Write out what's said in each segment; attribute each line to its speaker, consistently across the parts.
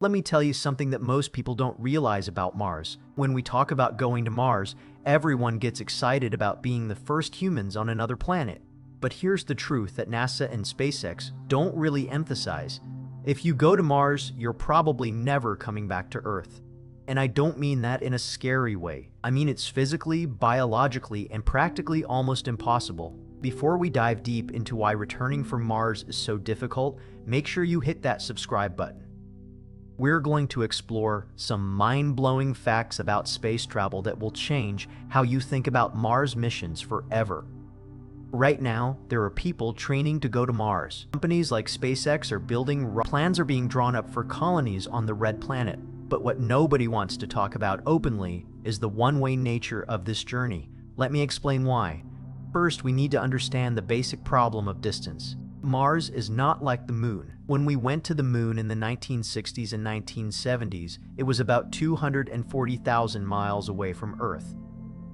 Speaker 1: Let me tell you something that most people don't realize about Mars. When we talk about going to Mars, everyone gets excited about being the first humans on another planet. But here's the truth that NASA and SpaceX don't really emphasize. If you go to Mars, you're probably never coming back to Earth. And I don't mean that in a scary way. I mean it's physically, biologically, and practically almost impossible. Before we dive deep into why returning from Mars is so difficult, make sure you hit that subscribe button. We're going to explore some mind-blowing facts about space travel that will change how you think about Mars missions forever. Right now, there are people training to go to Mars. Companies like SpaceX are building plans are being drawn up for colonies on the Red Planet. But what nobody wants to talk about openly is the one-way nature of this journey. Let me explain why. First, we need to understand the basic problem of distance. Mars is not like the Moon. When we went to the Moon in the 1960s and 1970s, it was about 240,000 miles away from Earth.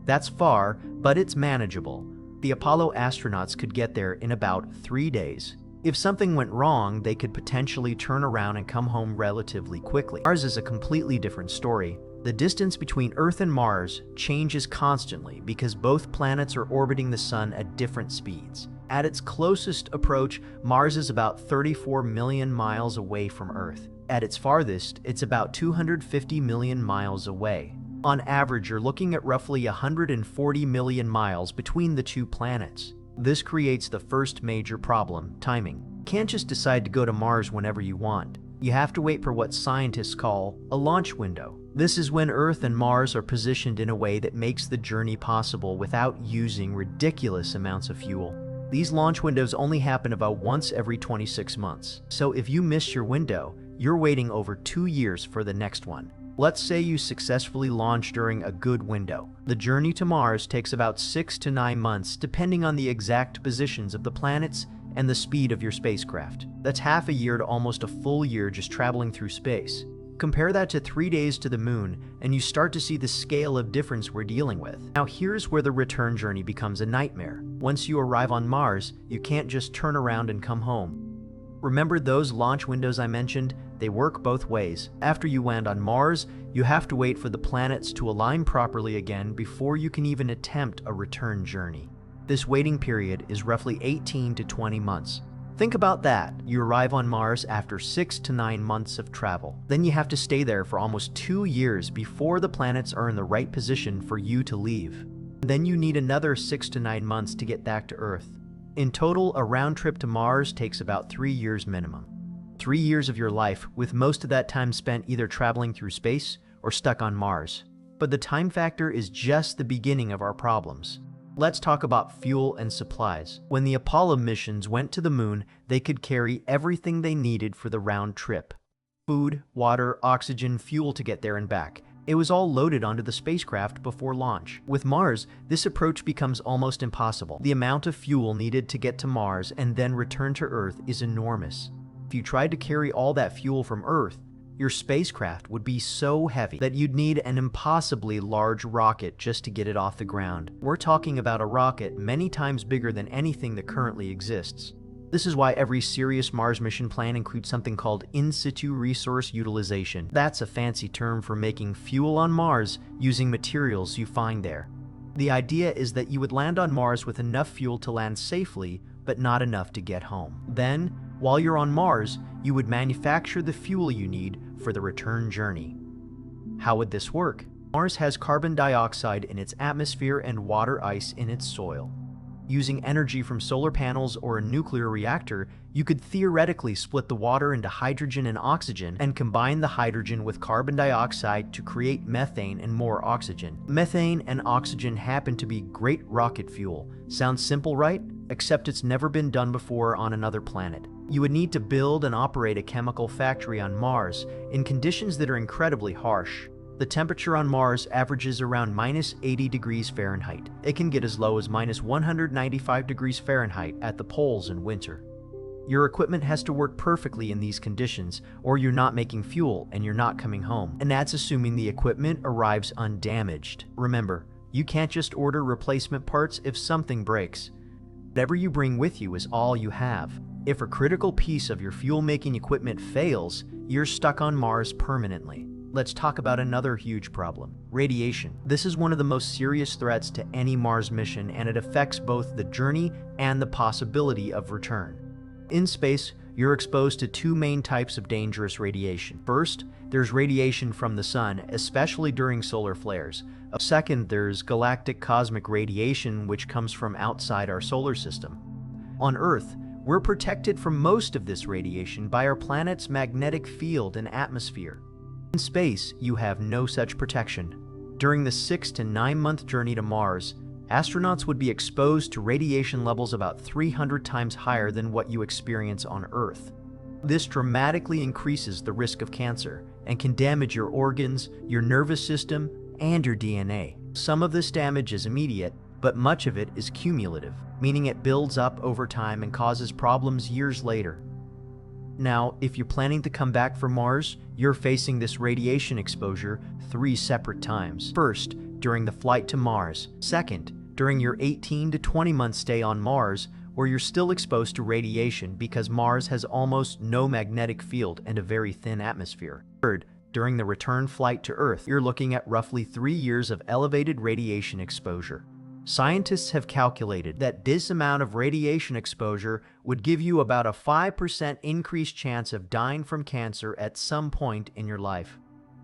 Speaker 1: That's far, but it's manageable. The Apollo astronauts could get there in about 3 days. If something went wrong, they could potentially turn around and come home relatively quickly. Mars is a completely different story. The distance between Earth and Mars changes constantly because both planets are orbiting the Sun at different speeds. At its closest approach, Mars is about 34 million miles away from Earth. At its farthest, it's about 250 million miles away. On average, you're looking at roughly 140 million miles between the two planets. This creates the first major problem: timing. You can't just decide to go to Mars whenever you want. You have to wait for what scientists call a launch window. This is when Earth and Mars are positioned in a way that makes the journey possible without using ridiculous amounts of fuel. These launch windows only happen about once every 26 months. So if you miss your window, you're waiting over 2 years for the next one. Let's say you successfully launch during a good window. The journey to Mars takes about 6 to 9 months, depending on the exact positions of the planets and the speed of your spacecraft. That's half a year to almost a full year just traveling through space. Compare that to 3 days to the Moon, and you start to see the scale of difference we're dealing with. Now here's where the return journey becomes a nightmare. Once you arrive on Mars, you can't just turn around and come home. Remember those launch windows I mentioned? They work both ways. After you land on Mars, you have to wait for the planets to align properly again before you can even attempt a return journey. This waiting period is roughly 18 to 20 months. Think about that. You arrive on Mars after 6 to 9 months of travel. Then you have to stay there for almost 2 years before the planets are in the right position for you to leave. Then you need another 6 to 9 months to get back to Earth. In total, a round trip to Mars takes about 3 years minimum. 3 years of your life, with most of that time spent either traveling through space or stuck on Mars. But the time factor is just the beginning of our problems. Let's talk about fuel and supplies. When the Apollo missions went to the Moon, they could carry everything they needed for the round trip. Food, water, oxygen, fuel to get there and back. It was all loaded onto the spacecraft before launch. With Mars, this approach becomes almost impossible. The amount of fuel needed to get to Mars and then return to Earth is enormous. If you tried to carry all that fuel from Earth, your spacecraft would be so heavy that you'd need an impossibly large rocket just to get it off the ground. We're talking about a rocket many times bigger than anything that currently exists. This is why every serious Mars mission plan includes something called in situ resource utilization. That's a fancy term for making fuel on Mars using materials you find there. The idea is that you would land on Mars with enough fuel to land safely, but not enough to get home. Then, while you're on Mars, you would manufacture the fuel you need for the return journey. How would this work? Mars has carbon dioxide in its atmosphere and water ice in its soil. Using energy from solar panels or a nuclear reactor, you could theoretically split the water into hydrogen and oxygen and combine the hydrogen with carbon dioxide to create methane and more oxygen. Methane and oxygen happen to be great rocket fuel. Sounds simple, right? Except it's never been done before on another planet. You would need to build and operate a chemical factory on Mars in conditions that are incredibly harsh. The temperature on Mars averages around -80 degrees Fahrenheit. It can get as low as -195 degrees Fahrenheit at the poles in winter. Your equipment has to work perfectly in these conditions, or you're not making fuel and you're not coming home. And that's assuming the equipment arrives undamaged. Remember, you can't just order replacement parts if something breaks. Whatever you bring with you is all you have. If a critical piece of your fuel-making equipment fails, you're stuck on Mars permanently. Let's talk about another huge problem: radiation. This is one of the most serious threats to any Mars mission, and it affects both the journey and the possibility of return. In space, you're exposed to two main types of dangerous radiation. First, there's radiation from the sun, especially during solar flares. Second, there's galactic cosmic radiation, which comes from outside our solar system. On Earth, we're protected from most of this radiation by our planet's magnetic field and atmosphere. In space, you have no such protection. During the 6 to 9 month journey to Mars, astronauts would be exposed to radiation levels about 300 times higher than what you experience on Earth. This dramatically increases the risk of cancer and can damage your organs, your nervous system, and your DNA. Some of this damage is immediate, but much of it is cumulative, meaning it builds up over time and causes problems years later. Now, if you're planning to come back from Mars, you're facing this radiation exposure 3 separate times. First, during the flight to Mars. Second, during your 18 to 20 month stay on Mars, where you're still exposed to radiation because Mars has almost no magnetic field and a very thin atmosphere. Third, during the return flight to Earth, you're looking at roughly 3 years of elevated radiation exposure. Scientists have calculated that this amount of radiation exposure would give you about a 5% increased chance of dying from cancer at some point in your life.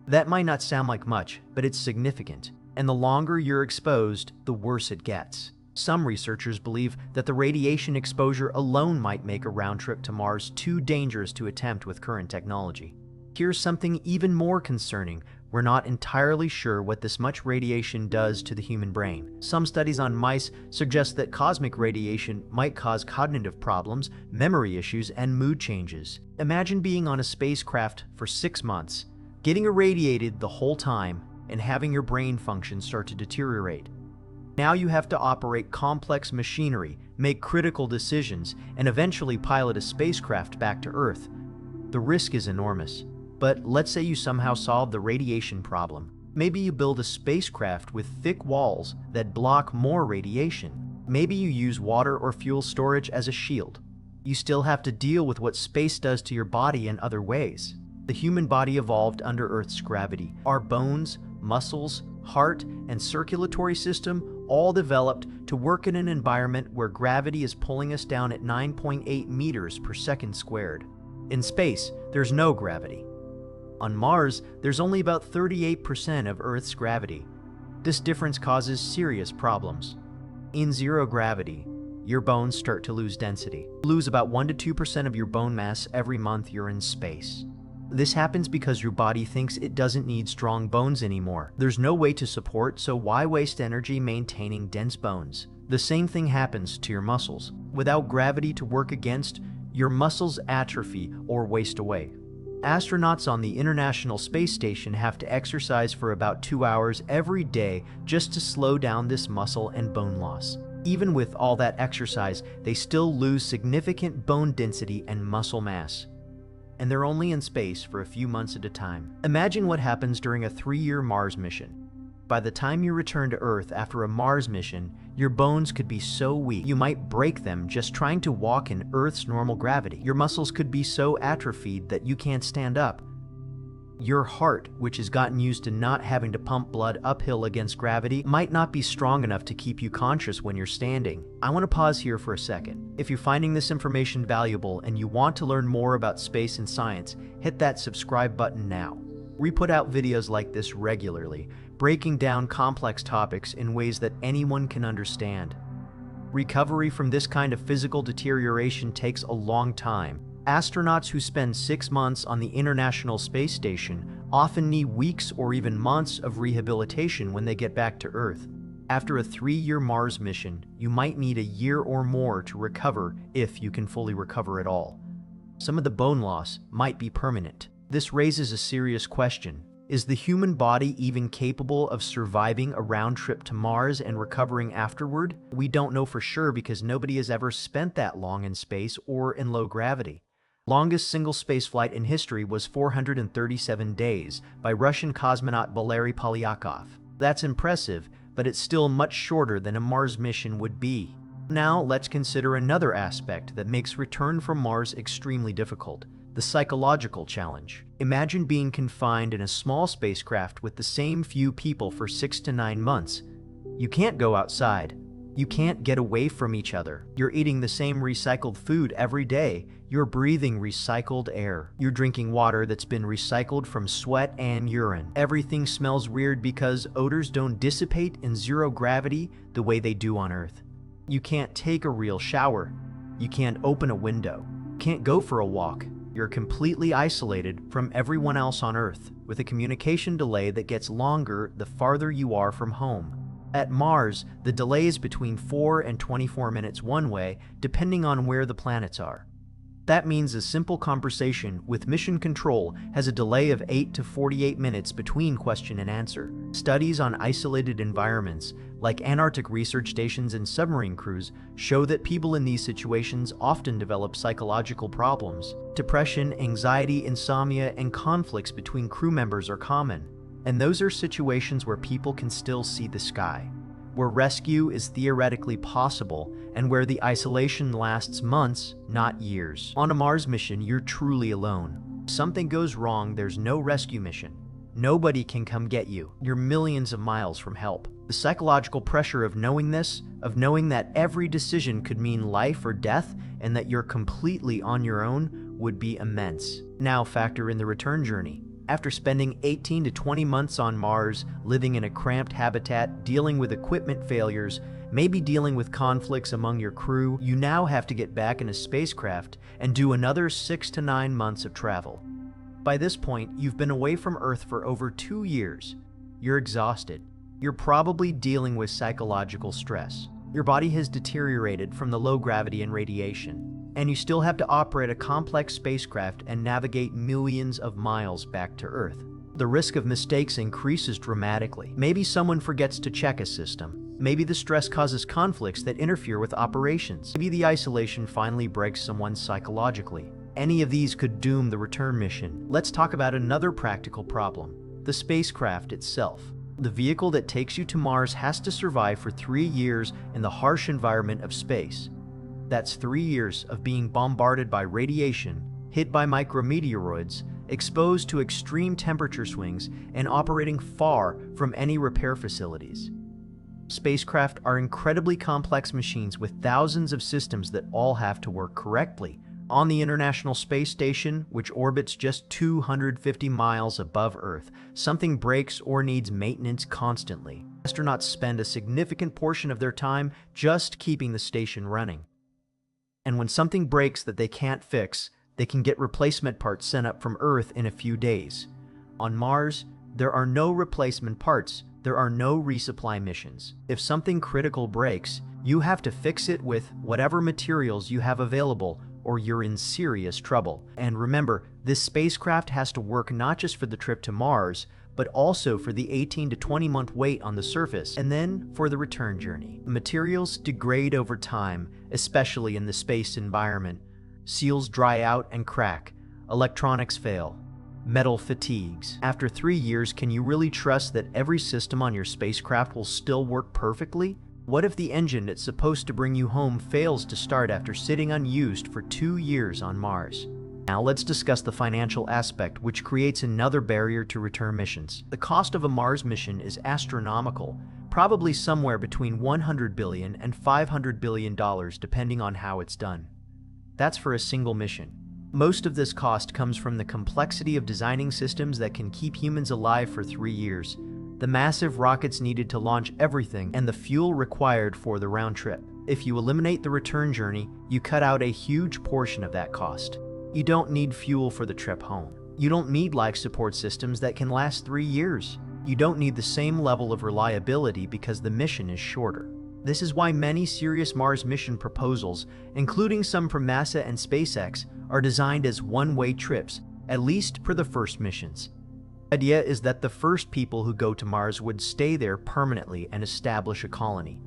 Speaker 1: That might not sound like much, but it's significant, and the longer you're exposed, the worse it gets. Some researchers believe that the radiation exposure alone might make a round trip to Mars too dangerous to attempt with current technology. Here's something even more concerning. We're not entirely sure what this much radiation does to the human brain. Some studies on mice suggest that cosmic radiation might cause cognitive problems, memory issues, and mood changes. Imagine being on a spacecraft for 6 months, getting irradiated the whole time, and having your brain function start to deteriorate. Now you have to operate complex machinery, make critical decisions, and eventually pilot a spacecraft back to Earth. The risk is enormous. But let's say you somehow solve the radiation problem. Maybe you build a spacecraft with thick walls that block more radiation. Maybe you use water or fuel storage as a shield. You still have to deal with what space does to your body in other ways. The human body evolved under Earth's gravity. Our bones, muscles, heart, and circulatory system all developed to work in an environment where gravity is pulling us down at 9.8 meters per second squared. In space, there's no gravity. On Mars, there's only about 38% of Earth's gravity. This difference causes serious problems. In zero gravity, your bones start to lose density. You lose about 1 to 2% of your bone mass every month you're in space. This happens because your body thinks it doesn't need strong bones anymore. There's no way to support, so why waste energy maintaining dense bones? The same thing happens to your muscles. Without gravity to work against, your muscles atrophy or waste away. Astronauts on the International Space Station have to exercise for about 2 hours every day just to slow down this muscle and bone loss. Even with all that exercise, they still lose significant bone density and muscle mass. And they're only in space for a few months at a time. Imagine what happens during a 3-year Mars mission. By the time you return to Earth after a Mars mission, your bones could be so weak you might break them just trying to walk in Earth's normal gravity. Your muscles could be so atrophied that you can't stand up. Your heart, which has gotten used to not having to pump blood uphill against gravity, might not be strong enough to keep you conscious when you're standing. I want to pause here for a second. If you're finding this information valuable and you want to learn more about space and science, hit that subscribe button now. We put out videos like this regularly, breaking down complex topics in ways that anyone can understand. Recovery from this kind of physical deterioration takes a long time. Astronauts who spend 6 months on the International Space Station often need weeks or even months of rehabilitation when they get back to Earth. After a 3-year Mars mission, you might need a year or more to recover if you can fully recover at all. Some of the bone loss might be permanent. This raises a serious question. Is the human body even capable of surviving a round trip to Mars and recovering afterward? We don't know for sure because nobody has ever spent that long in space or in low gravity. Longest single spaceflight in history was 437 days by Russian cosmonaut Valery Polyakov. That's impressive, but it's still much shorter than a Mars mission would be. Now let's consider another aspect that makes return from Mars extremely difficult: The psychological challenge. Imagine being confined in a small spacecraft with the same few people for 6 to 9 months. You can't go outside. You can't get away from each other. You're eating the same recycled food every day. You're breathing recycled air. You're drinking water that's been recycled from sweat and urine. Everything smells weird because odors don't dissipate in zero gravity the way they do on Earth. You can't take a real shower. You can't open a window. You can't go for a walk. You're completely isolated from everyone else on Earth, with a communication delay that gets longer the farther you are from home. At Mars, the delay is between 4 and 24 minutes one way, depending on where the planets are. That means a simple conversation with mission control has a delay of 8 to 48 minutes between question and answer. Studies on isolated environments, like Antarctic research stations and submarine crews, show that people in these situations often develop psychological problems. Depression, anxiety, insomnia, and conflicts between crew members are common. And those are situations where people can still see the sky, where rescue is theoretically possible, and where the isolation lasts months, not years. On a Mars mission, you're truly alone. If something goes wrong, there's no rescue mission. Nobody can come get you. You're millions of miles from help. The psychological pressure of knowing this, of knowing that every decision could mean life or death, and that you're completely on your own, would be immense. Now factor in the return journey. After spending 18 to 20 months on Mars, living in a cramped habitat, dealing with equipment failures, maybe dealing with conflicts among your crew, you now have to get back in a spacecraft and do another 6 to 9 months of travel. By this point, you've been away from Earth for over 2 years. You're exhausted. You're probably dealing with psychological stress. Your body has deteriorated from the low gravity and radiation. And you still have to operate a complex spacecraft and navigate millions of miles back to Earth. The risk of mistakes increases dramatically. Maybe someone forgets to check a system. Maybe the stress causes conflicts that interfere with operations. Maybe the isolation finally breaks someone psychologically. Any of these could doom the return mission. Let's talk about another practical problem: the spacecraft itself. The vehicle that takes you to Mars has to survive for 3 years in the harsh environment of space. That's 3 years of being bombarded by radiation, hit by micrometeoroids, exposed to extreme temperature swings, and operating far from any repair facilities. Spacecraft are incredibly complex machines with thousands of systems that all have to work correctly. On the International Space Station, which orbits just 250 miles above Earth, something breaks or needs maintenance constantly. Astronauts spend a significant portion of their time just keeping the station running. And when something breaks that they can't fix, they can get replacement parts sent up from Earth in a few days. On Mars, there are no replacement parts. There are no resupply missions. If something critical breaks, you have to fix it with whatever materials you have available, or you're in serious trouble. And remember, this spacecraft has to work not just for the trip to Mars, but also for the 18 to 20-month wait on the surface, and then for the return journey. Materials degrade over time, especially in the space environment. Seals dry out and crack. Electronics fail. Metal fatigues. After 3 years, can you really trust that every system on your spacecraft will still work perfectly? What if the engine that's supposed to bring you home fails to start after sitting unused for 2 years on Mars? Now let's discuss the financial aspect, which creates another barrier to return missions. The cost of a Mars mission is astronomical, probably somewhere between $100 billion and $500 billion depending on how it's done. That's for a single mission. Most of this cost comes from the complexity of designing systems that can keep humans alive for 3 years, the massive rockets needed to launch everything, and the fuel required for the round trip. If you eliminate the return journey, you cut out a huge portion of that cost. You don't need fuel for the trip home. You don't need life support systems that can last 3 years. You don't need the same level of reliability because the mission is shorter. This is why many serious Mars mission proposals, including some from NASA and SpaceX, are designed as one-way trips, at least for the first missions. The idea is that the first people who go to Mars would stay there permanently and establish a colony.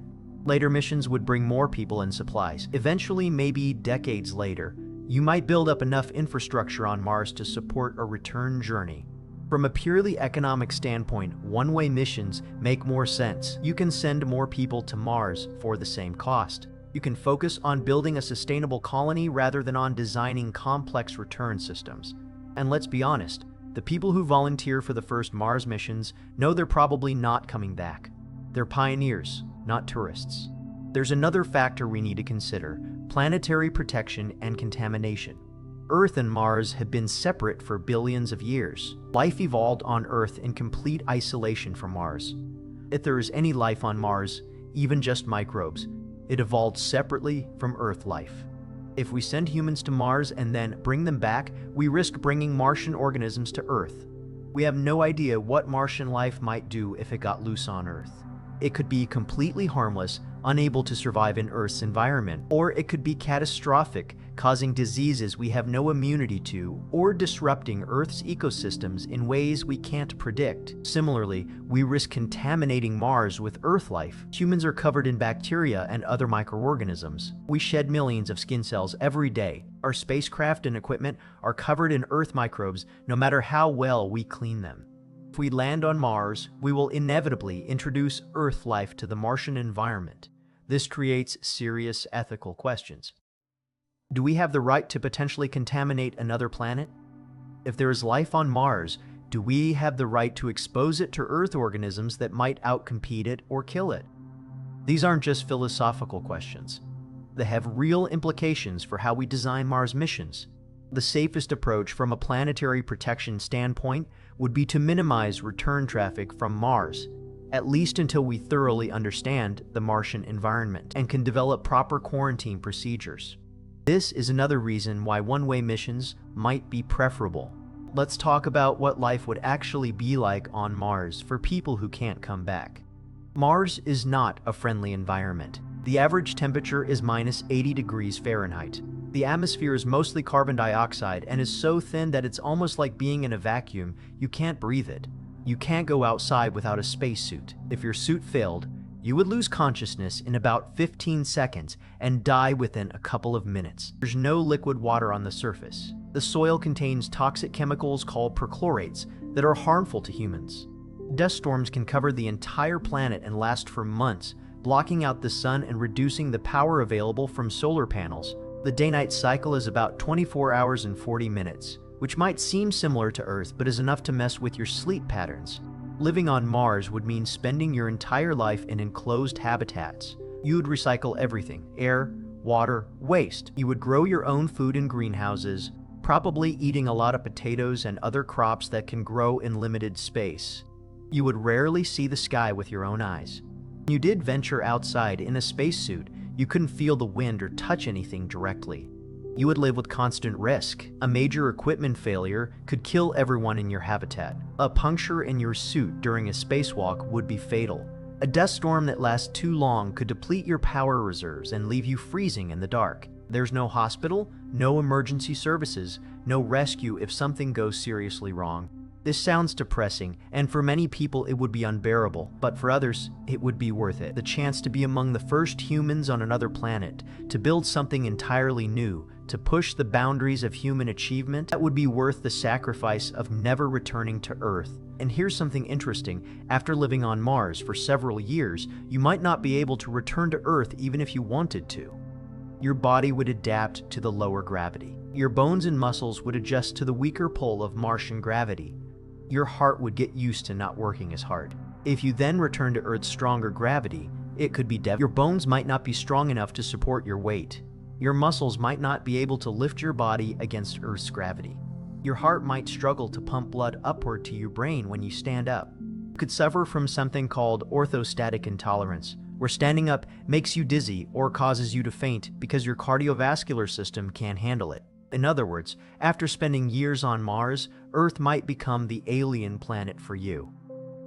Speaker 1: Later missions would bring more people and supplies. Eventually, maybe decades later, you might build up enough infrastructure on Mars to support a return journey. From a purely economic standpoint, one-way missions make more sense. You can send more people to Mars for the same cost. You can focus on building a sustainable colony rather than on designing complex return systems. And let's be honest, the people who volunteer for the first Mars missions know they're probably not coming back. They're pioneers, not tourists. There's another factor we need to consider: planetary protection and contamination. Earth and Mars have been separate for billions of years. Life evolved on Earth in complete isolation from Mars. If there is any life on Mars, even just microbes, it evolved separately from Earth life. If we send humans to Mars and then bring them back, we risk bringing Martian organisms to Earth. We have no idea what Martian life might do if it got loose on Earth. It could be completely harmless, unable to survive in Earth's environment, or it could be catastrophic, causing diseases we have no immunity to, or disrupting Earth's ecosystems in ways we can't predict. Similarly, we risk contaminating Mars with Earth life. Humans are covered in bacteria and other microorganisms. We shed millions of skin cells every day. Our spacecraft and equipment are covered in Earth microbes, no matter how well we clean them. If we land on Mars, we will inevitably introduce Earth life to the Martian environment. This creates serious ethical questions. Do we have the right to potentially contaminate another planet? If there is life on Mars, do we have the right to expose it to Earth organisms that might outcompete it or kill it? These aren't just philosophical questions. They have real implications for how we design Mars missions. The safest approach from a planetary protection standpoint would be to minimize return traffic from Mars, at least until we thoroughly understand the Martian environment and can develop proper quarantine procedures. This is another reason why one-way missions might be preferable. Let's talk about what life would actually be like on Mars for people who can't come back. Mars is not a friendly environment. The average temperature is -80 degrees Fahrenheit. The atmosphere is mostly carbon dioxide and is so thin that it's almost like being in a vacuum. You can't breathe it. You can't go outside without a spacesuit. If your suit failed, you would lose consciousness in about 15 seconds and die within a couple of minutes. There's no liquid water on the surface. The soil contains toxic chemicals called perchlorates that are harmful to humans. Dust storms can cover the entire planet and last for months, blocking out the sun and reducing the power available from solar panels. The day-night cycle is about 24 hours and 40 minutes, which might seem similar to Earth but is enough to mess with your sleep patterns. Living on Mars would mean spending your entire life in enclosed habitats. You would recycle everything: air, water, waste. You would grow your own food in greenhouses, probably eating a lot of potatoes and other crops that can grow in limited space. You would rarely see the sky with your own eyes. When you did venture outside in a spacesuit, you couldn't feel the wind or touch anything directly. You would live with constant risk. A major equipment failure could kill everyone in your habitat. A puncture in your suit during a spacewalk would be fatal. A dust storm that lasts too long could deplete your power reserves and leave you freezing in the dark. There's no hospital, no emergency services, no rescue if something goes seriously wrong. This sounds depressing, and for many people it would be unbearable, but for others, it would be worth it. The chance to be among the first humans on another planet, to build something entirely new, to push the boundaries of human achievement, that would be worth the sacrifice of never returning to Earth. And here's something interesting: after living on Mars for several years, you might not be able to return to Earth even if you wanted to. Your body would adapt to the lower gravity. Your bones and muscles would adjust to the weaker pull of Martian gravity. Your heart would get used to not working as hard. If you then return to Earth's stronger gravity, it could be devastating. Your bones might not be strong enough to support your weight. Your muscles might not be able to lift your body against Earth's gravity. Your heart might struggle to pump blood upward to your brain when you stand up. You could suffer from something called orthostatic intolerance, where standing up makes you dizzy or causes you to faint because your cardiovascular system can't handle it. In other words, after spending years on Mars, Earth might become the alien planet for you.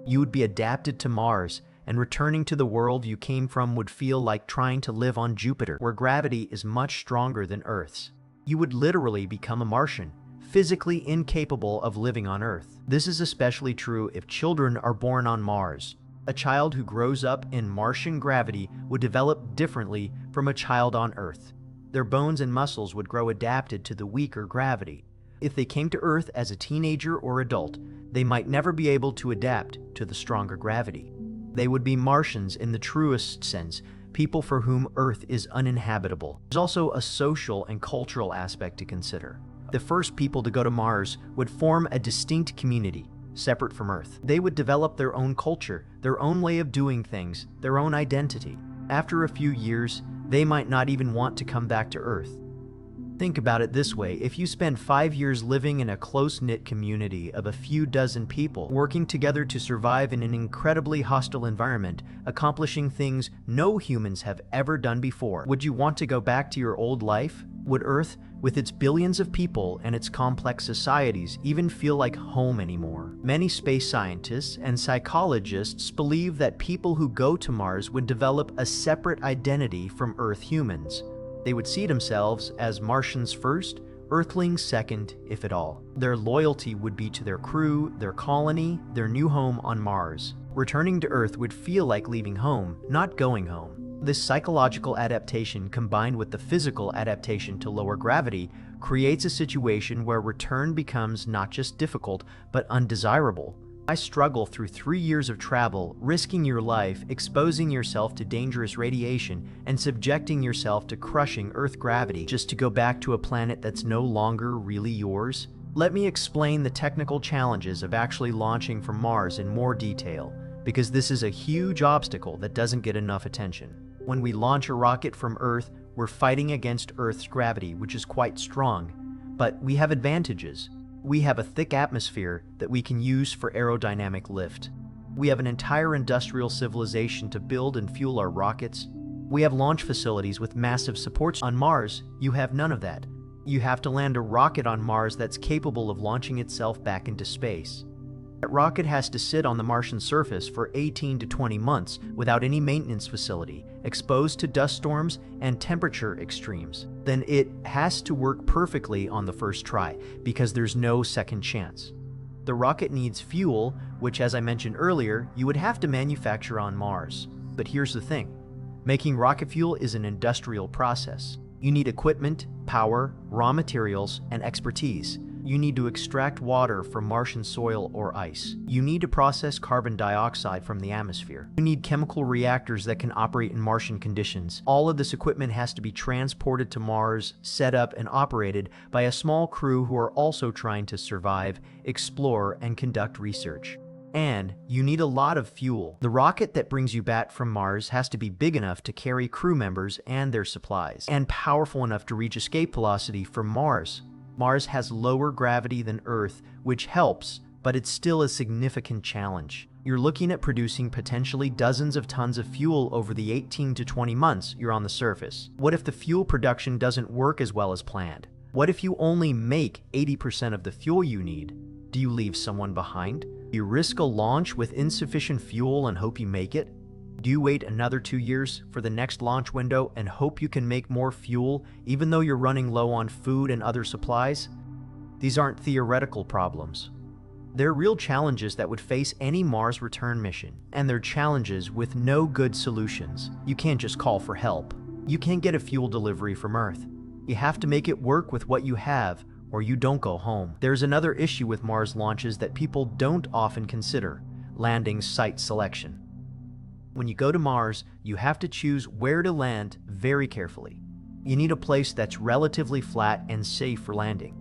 Speaker 1: You would be adapted to Mars, and returning to the world you came from would feel like trying to live on Jupiter, where gravity is much stronger than Earth's. You would literally become a Martian, physically incapable of living on Earth. This is especially true if children are born on Mars. A child who grows up in Martian gravity would develop differently from a child on Earth. Their bones and muscles would grow adapted to the weaker gravity. If they came to Earth as a teenager or adult, they might never be able to adapt to the stronger gravity. They would be Martians in the truest sense, people for whom Earth is uninhabitable. There's also a social and cultural aspect to consider. The first people to go to Mars would form a distinct community, separate from Earth. They would develop their own culture, their own way of doing things, their own identity. After a few years, they might not even want to come back to Earth. Think about it this way: if you spend 5 years living in a close-knit community of a few dozen people, working together to survive in an incredibly hostile environment, accomplishing things no humans have ever done before, would you want to go back to your old life? Would Earth, with its billions of people and its complex societies, even feel like home anymore? Many space scientists and psychologists believe that people who go to Mars would develop a separate identity from Earth humans. They would see themselves as Martians first, Earthlings second, if at all. Their loyalty would be to their crew, their colony, their new home on Mars. Returning to Earth would feel like leaving home, not going home. This psychological adaptation, combined with the physical adaptation to lower gravity, creates a situation where return becomes not just difficult, but undesirable. I struggle through 3 years of travel, risking your life, exposing yourself to dangerous radiation, and subjecting yourself to crushing Earth gravity just to go back to a planet that's no longer really yours. Let me explain the technical challenges of actually launching from Mars in more detail, because this is a huge obstacle that doesn't get enough attention. When we launch a rocket from Earth, we're fighting against Earth's gravity, which is quite strong, but we have advantages. We have a thick atmosphere that we can use for aerodynamic lift. We have an entire industrial civilization to build and fuel our rockets. We have launch facilities with massive supports. On Mars, you have none of that. You have to land a rocket on Mars that's capable of launching itself back into space. That rocket has to sit on the Martian surface for 18 to 20 months without any maintenance facility, exposed to dust storms and temperature extremes. Then it has to work perfectly on the first try, because there's no second chance. The rocket needs fuel, which, as I mentioned earlier, you would have to manufacture on Mars. But here's the thing: making rocket fuel is an industrial process. You need equipment, power, raw materials, and expertise. You need to extract water from Martian soil or ice. You need to process carbon dioxide from the atmosphere. You need chemical reactors that can operate in Martian conditions. All of this equipment has to be transported to Mars, set up and operated by a small crew who are also trying to survive, explore, and conduct research. And you need a lot of fuel. The rocket that brings you back from Mars has to be big enough to carry crew members and their supplies, and powerful enough to reach escape velocity from Mars. Mars has lower gravity than Earth, which helps, but it's still a significant challenge. You're looking at producing potentially dozens of tons of fuel over the 18 to 20 months you're on the surface. What if the fuel production doesn't work as well as planned? What if you only make 80% of the fuel you need? Do you leave someone behind? Do you risk a launch with insufficient fuel and hope you make it? Do you wait another 2 years for the next launch window and hope you can make more fuel even though you're running low on food and other supplies? These aren't theoretical problems. They're real challenges that would face any Mars return mission, and they're challenges with no good solutions. You can't just call for help. You can't get a fuel delivery from Earth. You have to make it work with what you have, or you don't go home. There's another issue with Mars launches that people don't often consider: landing site selection. When you go to Mars, you have to choose where to land very carefully. You need a place that's relatively flat and safe for landing.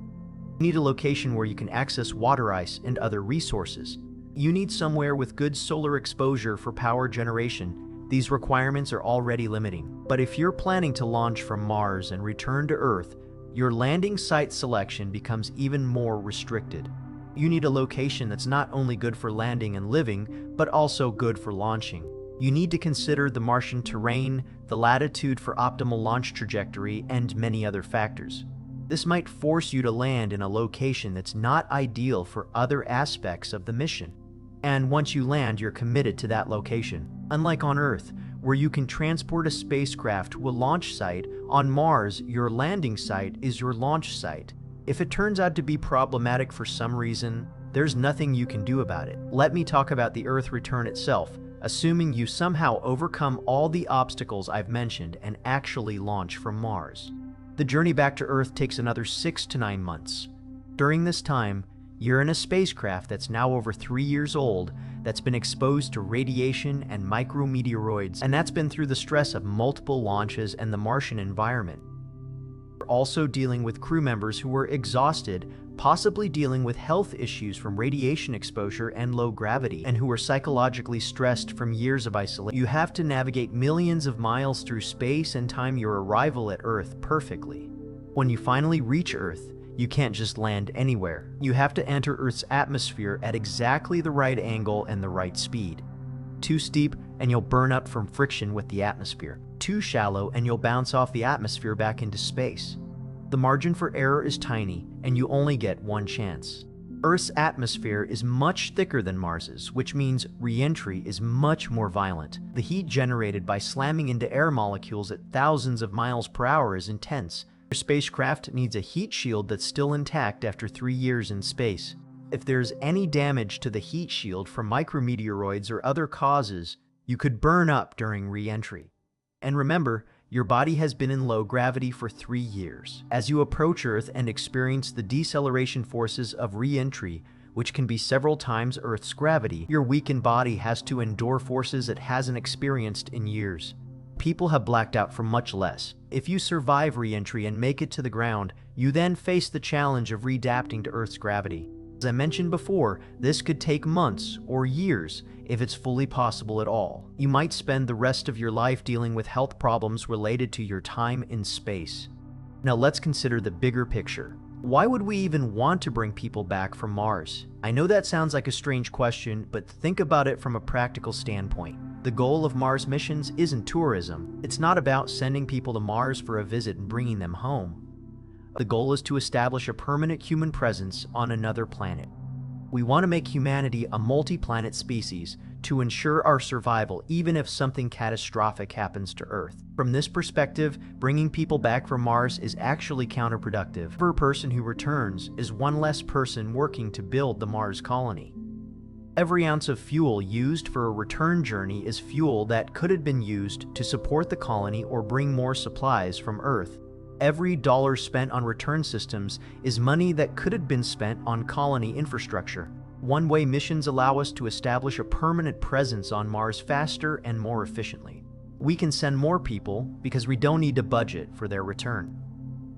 Speaker 1: You need a location where you can access water ice and other resources. You need somewhere with good solar exposure for power generation. These requirements are already limiting. But if you're planning to launch from Mars and return to Earth, your landing site selection becomes even more restricted. You need a location that's not only good for landing and living, but also good for launching. You need to consider the Martian terrain, the latitude for optimal launch trajectory, and many other factors. This might force you to land in a location that's not ideal for other aspects of the mission. And once you land, you're committed to that location. Unlike on Earth, where you can transport a spacecraft to a launch site, on Mars, your landing site is your launch site. If it turns out to be problematic for some reason, there's nothing you can do about it. Let me talk about the Earth return itself. Assuming you somehow overcome all the obstacles I've mentioned and actually launch from Mars. The journey back to Earth takes another 6 to 9 months. During this time, You're in a spacecraft that's now over 3 years old, that's been exposed to radiation and micrometeoroids, and that's been through the stress of multiple launches and the Martian environment. You're also dealing with crew members who were exhausted, possibly dealing with health issues from radiation exposure and low gravity, and who were psychologically stressed from years of isolation. You have to navigate millions of miles through space and time your arrival at Earth perfectly. When you finally reach Earth, you can't just land anywhere. You have to enter Earth's atmosphere at exactly the right angle and the right speed. Too steep, and you'll burn up from friction with the atmosphere. Too shallow, and you'll bounce off the atmosphere back into space. The margin for error is tiny, and you only get one chance. Earth's atmosphere is much thicker than Mars's, which means re-entry is much more violent. The heat generated by slamming into air molecules at thousands of miles per hour is intense. Your spacecraft needs a heat shield that's still intact after 3 years in space. If there's any damage to the heat shield from micrometeoroids or other causes, you could burn up during re-entry. And remember, your body has been in low gravity for 3 years. As you approach Earth and experience the deceleration forces of re-entry, which can be several times Earth's gravity, your weakened body has to endure forces it hasn't experienced in years. People have blacked out for much less. If you survive re-entry and make it to the ground, you then face the challenge of readapting to Earth's gravity. As I mentioned before, this could take months or years if it's fully possible at all. You might spend the rest of your life dealing with health problems related to your time in space. Now let's consider the bigger picture. Why would we even want to bring people back from Mars? I know that sounds like a strange question, but think about it from a practical standpoint. The goal of Mars missions isn't tourism. It's not about sending people to Mars for a visit and bringing them home. The goal is to establish a permanent human presence on another planet. We want to make humanity a multi-planet species to ensure our survival even if something catastrophic happens to Earth. From this perspective, bringing people back from Mars is actually counterproductive. Every person who returns is one less person working to build the Mars colony. Every ounce of fuel used for a return journey is fuel that could have been used to support the colony or bring more supplies from Earth. Every dollar spent on return systems is money that could have been spent on colony infrastructure. One-way missions allow us to establish a permanent presence on Mars faster and more efficiently. We can send more people because we don't need to budget for their return.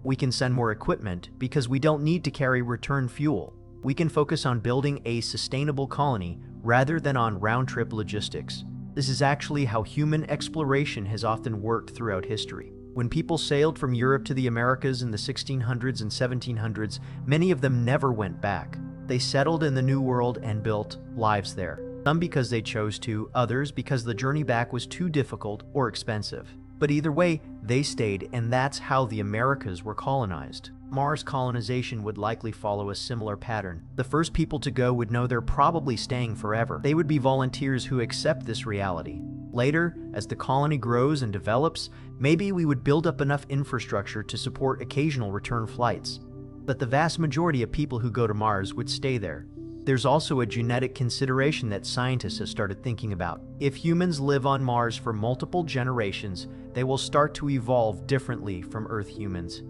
Speaker 1: We can send more equipment because we don't need to carry return fuel. We can focus on building a sustainable colony rather than on round-trip logistics. This is actually how human exploration has often worked throughout history. When people sailed from Europe to the Americas in the 1600s and 1700s, many of them never went back. They settled in the New World and built lives there. Some because they chose to, others because the journey back was too difficult or expensive. But either way, they stayed, and that's how the Americas were colonized. Mars colonization would likely follow a similar pattern. The first people to go would know they're probably staying forever. They would be volunteers who accept this reality. Later, as the colony grows and develops, maybe we would build up enough infrastructure to support occasional return flights. But the vast majority of people who go to Mars would stay there. There's also a genetic consideration that scientists have started thinking about. If humans live on Mars for multiple generations, they will start to evolve differently from Earth humans.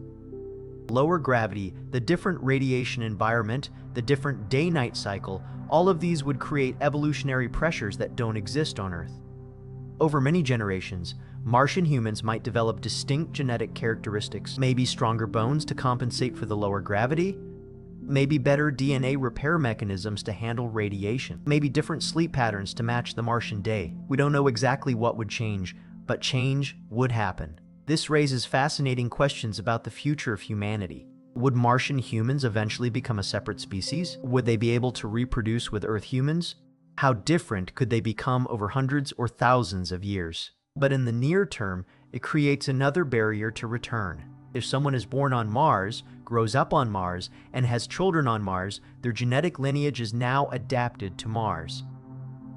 Speaker 1: Lower gravity, the different radiation environment, the different day-night cycle, all of these would create evolutionary pressures that don't exist on Earth. Over many generations, Martian humans might develop distinct genetic characteristics, maybe stronger bones to compensate for the lower gravity, maybe better DNA repair mechanisms to handle radiation, maybe different sleep patterns to match the Martian day. We don't know exactly what would change, but change would happen. This raises fascinating questions about the future of humanity. Would Martian humans eventually become a separate species? Would they be able to reproduce with Earth humans? How different could they become over hundreds or thousands of years? But in the near term, it creates another barrier to return. If someone is born on Mars, grows up on Mars, and has children on Mars, their genetic lineage is now adapted to Mars.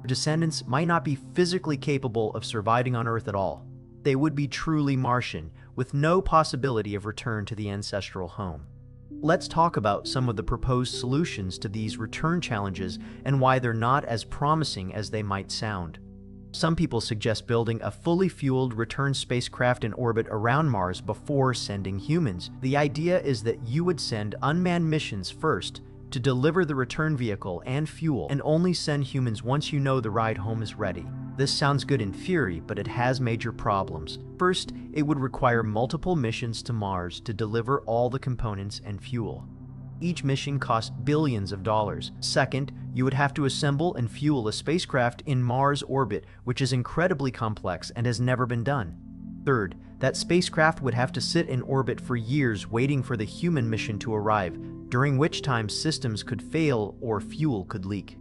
Speaker 1: Their descendants might not be physically capable of surviving on Earth at all. They would be truly Martian, with no possibility of return to the ancestral home. Let's talk about some of the proposed solutions to these return challenges and why they're not as promising as they might sound. Some people suggest building a fully fueled return spacecraft in orbit around Mars before sending humans. The idea is that you would send unmanned missions first to deliver the return vehicle and fuel, and only send humans once you know the ride home is ready. This sounds good in theory, but it has major problems. First, it would require multiple missions to Mars to deliver all the components and fuel. Each mission costs billions of dollars. Second, you would have to assemble and fuel a spacecraft in Mars orbit, which is incredibly complex and has never been done. Third, that spacecraft would have to sit in orbit for years waiting for the human mission to arrive, during which time systems could fail or fuel could leak.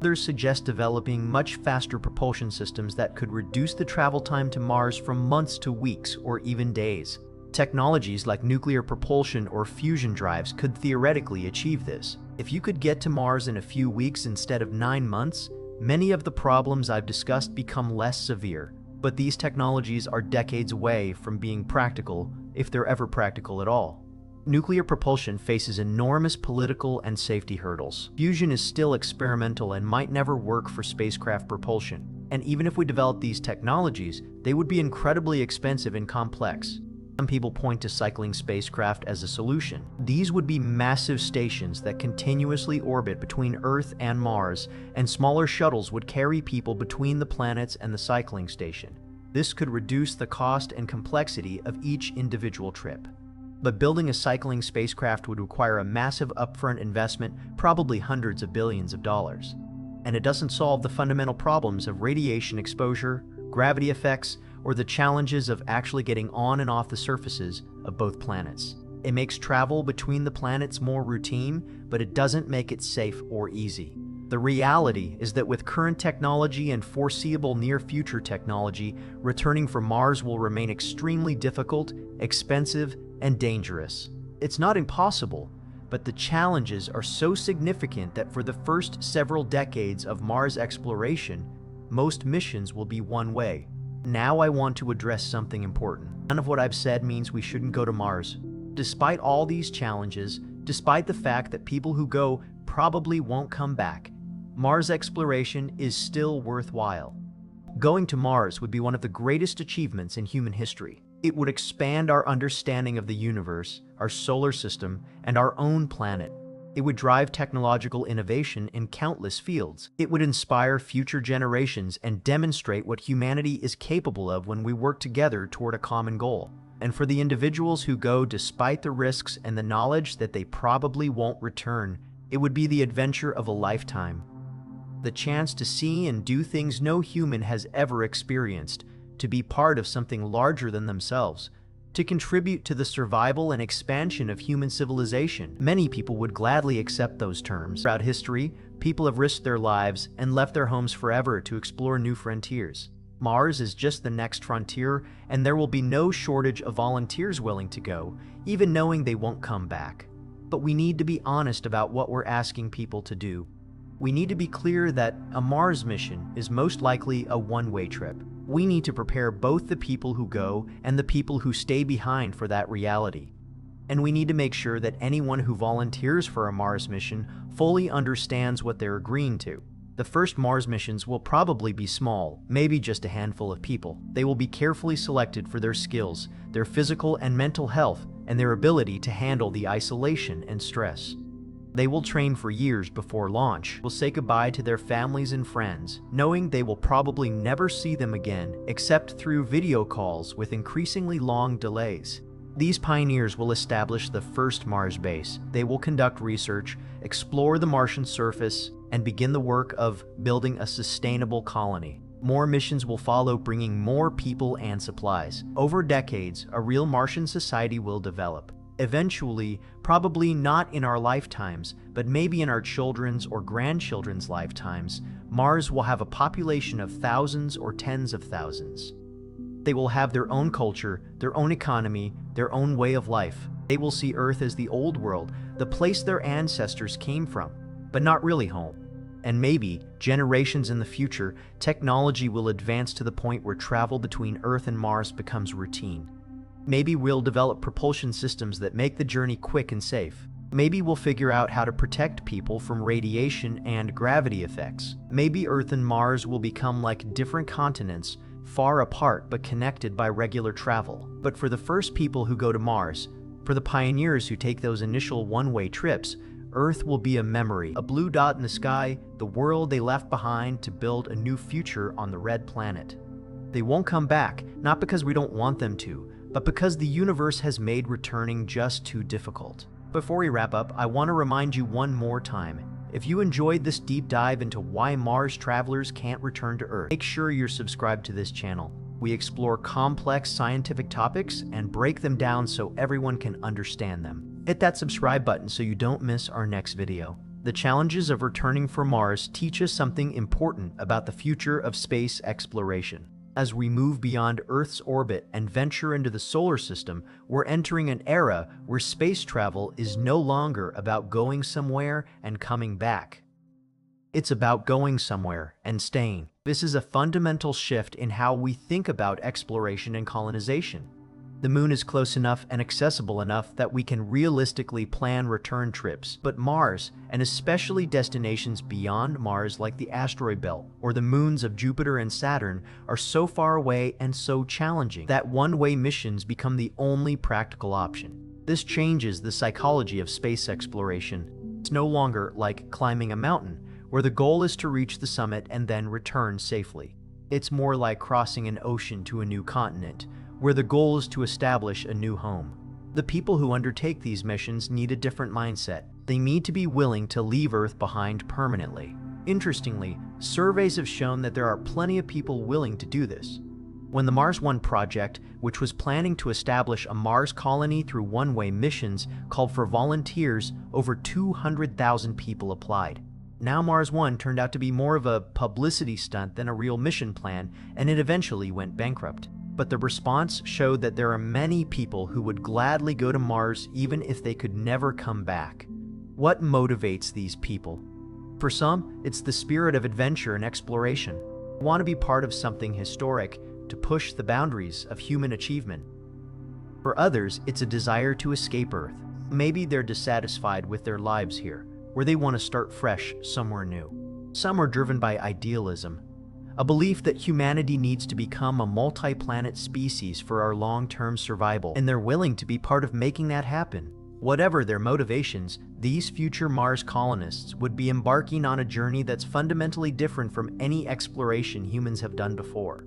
Speaker 1: Others suggest developing much faster propulsion systems that could reduce the travel time to Mars from months to weeks or even days. Technologies like nuclear propulsion or fusion drives could theoretically achieve this. If you could get to Mars in a few weeks instead of 9 months, many of the problems I've discussed become less severe. But these technologies are decades away from being practical, if they're ever practical at all. Nuclear propulsion faces enormous political and safety hurdles. Fusion is still experimental and might never work for spacecraft propulsion. And even if we develop these technologies, they would be incredibly expensive and complex. Some people point to cycling spacecraft as a solution. These would be massive stations that continuously orbit between Earth and Mars, and smaller shuttles would carry people between the planets and the cycling station. This could reduce the cost and complexity of each individual trip. But building a cycling spacecraft would require a massive upfront investment, probably hundreds of billions of dollars. And it doesn't solve the fundamental problems of radiation exposure, gravity effects, or the challenges of actually getting on and off the surfaces of both planets. It makes travel between the planets more routine, but it doesn't make it safe or easy. The reality is that with current technology and foreseeable near-future technology, returning from Mars will remain extremely difficult, expensive, and dangerous. It's not impossible, but the challenges are so significant that for the first several decades of Mars exploration, most missions will be one way. Now I want to address something important. None of what I've said means we shouldn't go to Mars. Despite all these challenges, despite the fact that people who go probably won't come back, Mars exploration is still worthwhile. Going to Mars would be one of the greatest achievements in human history. It would expand our understanding of the universe, our solar system, and our own planet. It would drive technological innovation in countless fields. It would inspire future generations and demonstrate what humanity is capable of when we work together toward a common goal. And for the individuals who go despite the risks and the knowledge that they probably won't return, it would be the adventure of a lifetime. The chance to see and do things no human has ever experienced, to be part of something larger than themselves, to contribute to the survival and expansion of human civilization. Many people would gladly accept those terms. Throughout history, people have risked their lives and left their homes forever to explore new frontiers. Mars is just the next frontier, and there will be no shortage of volunteers willing to go, even knowing they won't come back. But we need to be honest about what we're asking people to do. We need to be clear that a Mars mission is most likely a one-way trip. We need to prepare both the people who go and the people who stay behind for that reality. And we need to make sure that anyone who volunteers for a Mars mission fully understands what they're agreeing to. The first Mars missions will probably be small, maybe just a handful of people. They will be carefully selected for their skills, their physical and mental health, and their ability to handle the isolation and stress. They will train for years before launch, will say goodbye to their families and friends, knowing they will probably never see them again, except through video calls with increasingly long delays. These pioneers will establish the first Mars base. They will conduct research, explore the Martian surface, and begin the work of building a sustainable colony. More missions will follow, bringing more people and supplies. Over decades, a real Martian society will develop. Eventually, probably not in our lifetimes, but maybe in our children's or grandchildren's lifetimes, Mars will have a population of thousands or tens of thousands. They will have their own culture, their own economy, their own way of life. They will see Earth as the old world, the place their ancestors came from, but not really home. And maybe, generations in the future, technology will advance to the point where travel between Earth and Mars becomes routine. Maybe we'll develop propulsion systems that make the journey quick and safe. Maybe we'll figure out how to protect people from radiation and gravity effects. Maybe Earth and Mars will become like different continents, far apart but connected by regular travel. But for the first people who go to Mars, for the pioneers who take those initial one-way trips, Earth will be a memory, a blue dot in the sky, the world they left behind to build a new future on the red planet. They won't come back, not because we don't want them to, but because the universe has made returning just too difficult. Before we wrap up, I want to remind you one more time. If you enjoyed this deep dive into why Mars travelers can't return to Earth, make sure you're subscribed to this channel. We explore complex scientific topics and break them down so everyone can understand them. Hit that subscribe button so you don't miss our next video. The challenges of returning from Mars teach us something important about the future of space exploration. As we move beyond Earth's orbit and venture into the solar system, we're entering an era where space travel is no longer about going somewhere and coming back. It's about going somewhere and staying. This is a fundamental shift in how we think about exploration and colonization. The moon is close enough and accessible enough that we can realistically plan return trips, but Mars, and especially destinations beyond Mars like the asteroid belt or the moons of Jupiter and Saturn, are so far away and so challenging that one-way missions become the only practical option. This changes the psychology of space exploration. It's no longer like climbing a mountain, where the goal is to reach the summit and then return safely. It's more like crossing an ocean to a new continent, where the goal is to establish a new home. The people who undertake these missions need a different mindset. They need to be willing to leave Earth behind permanently. Interestingly, surveys have shown that there are plenty of people willing to do this. When the Mars One project, which was planning to establish a Mars colony through one-way missions, called for volunteers, over 200,000 people applied. Now Mars One turned out to be more of a publicity stunt than a real mission plan, and it eventually went bankrupt. But the response showed that there are many people who would gladly go to Mars even if they could never come back. What motivates these people? For some, it's the spirit of adventure and exploration. They want to be part of something historic, to push the boundaries of human achievement. For others, it's a desire to escape Earth. Maybe they're dissatisfied with their lives here, where they want to start fresh somewhere new. Some are driven by idealism, a belief that humanity needs to become a multi-planet species for our long-term survival, and they're willing to be part of making that happen. Whatever their motivations, these future Mars colonists would be embarking on a journey that's fundamentally different from any exploration humans have done before.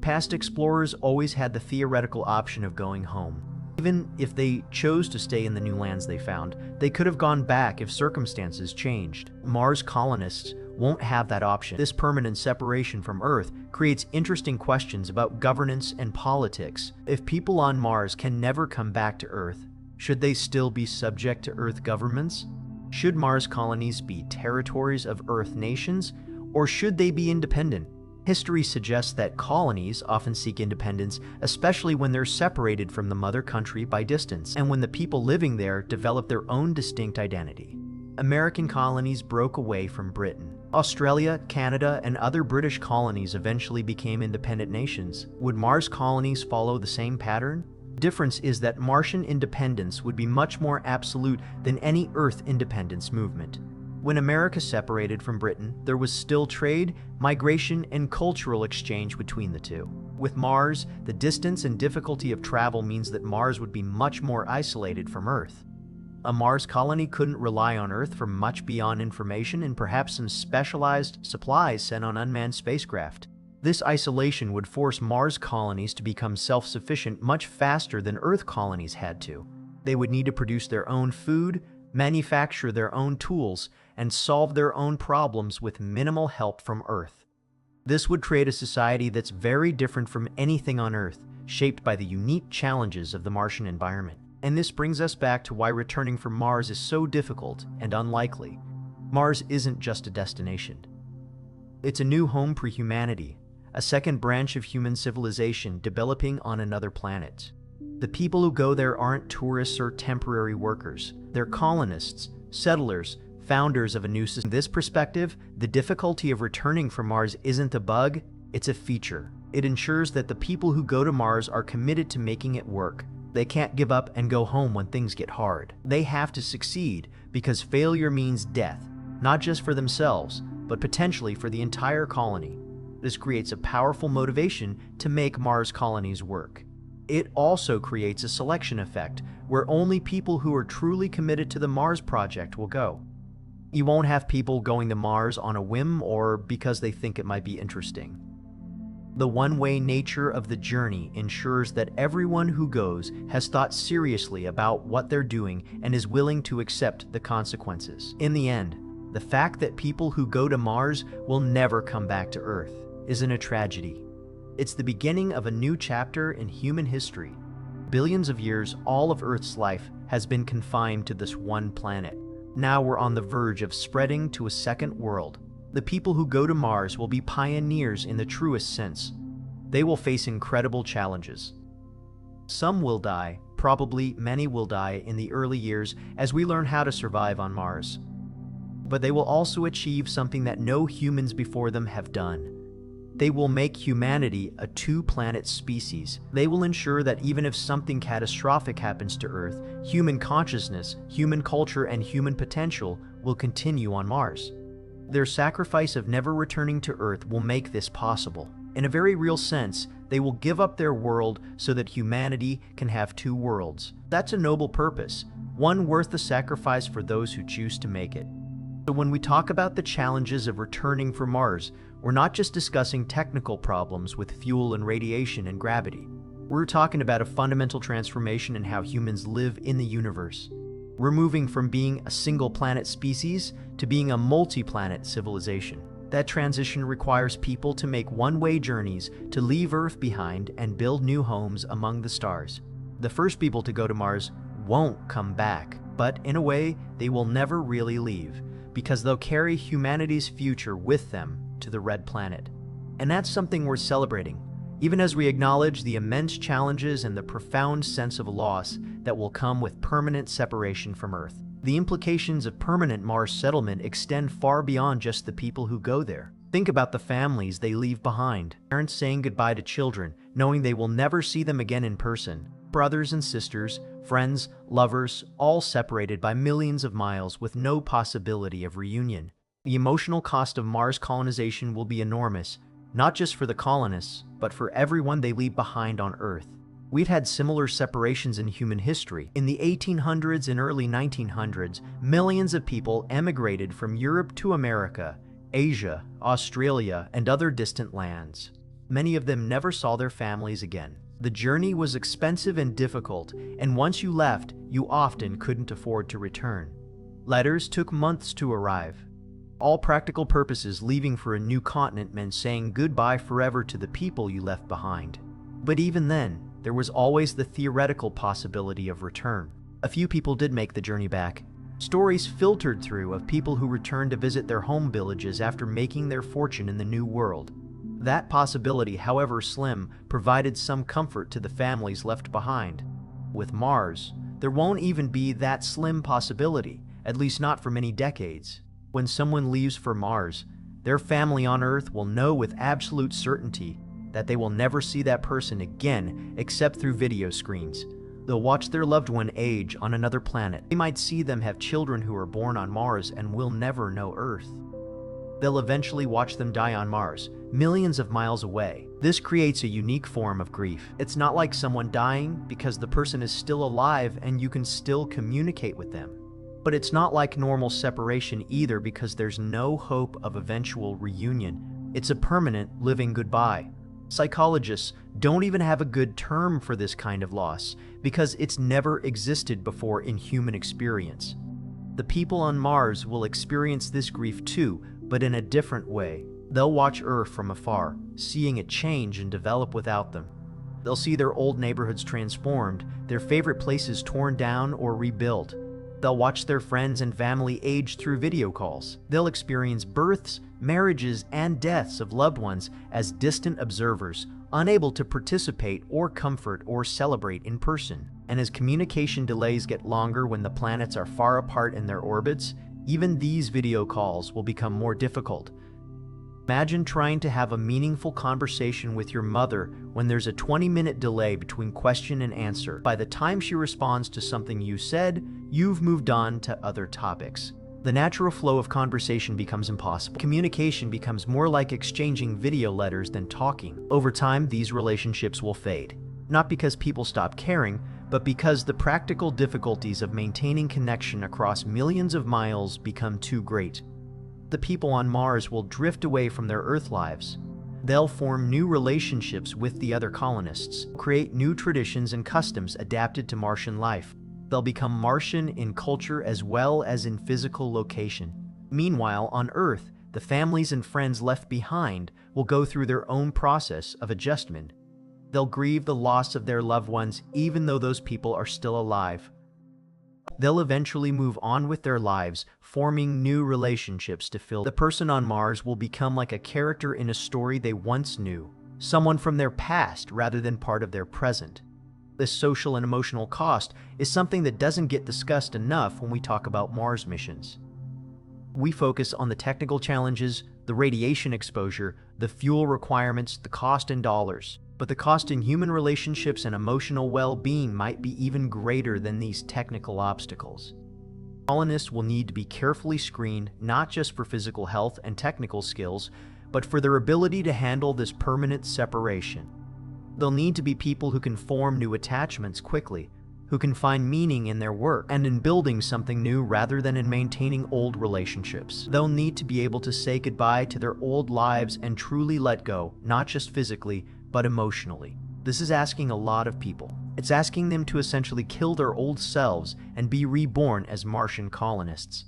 Speaker 1: Past explorers always had the theoretical option of going home. Even if they chose to stay in the new lands they found, they could have gone back if circumstances changed. Mars colonists won't have that option. This permanent separation from Earth creates interesting questions about governance and politics. If people on Mars can never come back to Earth, should they still be subject to Earth governments? Should Mars colonies be territories of Earth nations, or should they be independent? History suggests that colonies often seek independence, especially when they're separated from the mother country by distance, and when the people living there develop their own distinct identity. American colonies broke away from Britain. Australia, Canada, and other British colonies eventually became independent nations. Would Mars colonies follow the same pattern? The difference is that Martian independence would be much more absolute than any Earth independence movement. When America separated from Britain, there was still trade, migration, and cultural exchange between the two. With Mars, the distance and difficulty of travel means that Mars would be much more isolated from Earth. A Mars colony couldn't rely on Earth for much beyond information and perhaps some specialized supplies sent on unmanned spacecraft. This isolation would force Mars colonies to become self-sufficient much faster than Earth colonies had to. They would need to produce their own food, manufacture their own tools, and solve their own problems with minimal help from Earth. This would create a society that's very different from anything on Earth, shaped by the unique challenges of the Martian environment. And this brings us back to why returning from Mars is so difficult and unlikely. Mars isn't just a destination. It's a new home for humanity, a second branch of human civilization developing on another planet. The people who go there aren't tourists or temporary workers. They're colonists, settlers, founders of a new system. From this perspective, the difficulty of returning from Mars isn't a bug, it's a feature. It ensures that the people who go to Mars are committed to making it work. They can't give up and go home when things get hard. They have to succeed because failure means death, not just for themselves, but potentially for the entire colony. This creates a powerful motivation to make Mars colonies work. It also creates a selection effect, where only people who are truly committed to the Mars project will go. You won't have people going to Mars on a whim or because they think it might be interesting. The one-way nature of the journey ensures that everyone who goes has thought seriously about what they're doing and is willing to accept the consequences. In the end, the fact that people who go to Mars will never come back to Earth isn't a tragedy. It's the beginning of a new chapter in human history. Billions of years, all of Earth's life has been confined to this one planet. Now we're on the verge of spreading to a second world. The people who go to Mars will be pioneers in the truest sense. They will face incredible challenges. Some will die, probably many will die in the early years as we learn how to survive on Mars. But they will also achieve something that no humans before them have done. They will make humanity a two-planet species. They will ensure that even if something catastrophic happens to Earth, human consciousness, human culture, and human potential will continue on Mars. Their sacrifice of never returning to Earth will make this possible. In a very real sense, they will give up their world so that humanity can have two worlds. That's a noble purpose, one worth the sacrifice for those who choose to make it. So when we talk about the challenges of returning from Mars, we're not just discussing technical problems with fuel and radiation and gravity. We're talking about a fundamental transformation in how humans live in the universe. We're moving from being a single-planet species to being a multi-planet civilization. That transition requires people to make one-way journeys to leave Earth behind and build new homes among the stars. The first people to go to Mars won't come back, but in a way, they will never really leave, because they'll carry humanity's future with them to the red planet. And that's something we're celebrating, even as we acknowledge the immense challenges and the profound sense of loss that will come with permanent separation from Earth. The implications of permanent Mars settlement extend far beyond just the people who go there. Think about the families they leave behind. Parents saying goodbye to children, knowing they will never see them again in person. Brothers and sisters, friends, lovers, all separated by millions of miles with no possibility of reunion. The emotional cost of Mars colonization will be enormous, not just for the colonists, but for everyone they leave behind on Earth. We've had similar separations in human history. In the 1800s and early 1900s, millions of people emigrated from Europe to America, Asia, Australia, and other distant lands. Many of them never saw their families again. The journey was expensive and difficult, and once you left, you often couldn't afford to return. Letters took months to arrive. All practical purposes, leaving for a new continent meant saying goodbye forever to the people you left behind. But even then, there was always the theoretical possibility of return. A few people did make the journey back. Stories filtered through of people who returned to visit their home villages after making their fortune in the New World. That possibility, however slim, provided some comfort to the families left behind. With Mars, there won't even be that slim possibility, at least not for many decades. When someone leaves for Mars, their family on Earth will know with absolute certainty that they will never see that person again except through video screens. They'll watch their loved one age on another planet. They might see them have children who are born on Mars and will never know Earth. They'll eventually watch them die on Mars, millions of miles away. This creates a unique form of grief. It's not like someone dying because the person is still alive and you can still communicate with them. But it's not like normal separation either because there's no hope of eventual reunion. It's a permanent, living goodbye. Psychologists don't even have a good term for this kind of loss because it's never existed before in human experience. The people on Mars will experience this grief too, but in a different way. They'll watch Earth from afar, seeing it change and develop without them. They'll see their old neighborhoods transformed, their favorite places torn down or rebuilt. They'll watch their friends and family age through video calls. They'll experience births, marriages, and deaths of loved ones as distant observers, unable to participate or comfort or celebrate in person. And as communication delays get longer when the planets are far apart in their orbits, even these video calls will become more difficult. Imagine trying to have a meaningful conversation with your mother when there's a 20-minute delay between question and answer. By the time she responds to something you said, you've moved on to other topics. The natural flow of conversation becomes impossible. Communication becomes more like exchanging video letters than talking. Over time, these relationships will fade. Not because people stop caring, but because the practical difficulties of maintaining connection across millions of miles become too great. The people on Mars will drift away from their Earth lives. They'll form new relationships with the other colonists, create new traditions and customs adapted to Martian life. They'll become Martian in culture as well as in physical location. Meanwhile, on Earth, the families and friends left behind will go through their own process of adjustment. They'll grieve the loss of their loved ones even though those people are still alive. They'll eventually move on with their lives, forming new relationships to fill. The person on Mars will become like a character in a story they once knew, someone from their past rather than part of their present. This social and emotional cost is something that doesn't get discussed enough when we talk about Mars missions. We focus on the technical challenges, the radiation exposure, the fuel requirements, the cost in dollars. But the cost in human relationships and emotional well-being might be even greater than these technical obstacles. Colonists will need to be carefully screened not just for physical health and technical skills, but for their ability to handle this permanent separation. They'll need to be people who can form new attachments quickly, who can find meaning in their work and in building something new rather than in maintaining old relationships. They'll need to be able to say goodbye to their old lives and truly let go, not just physically, but emotionally. This is asking a lot of people. It's asking them to essentially kill their old selves and be reborn as Martian colonists.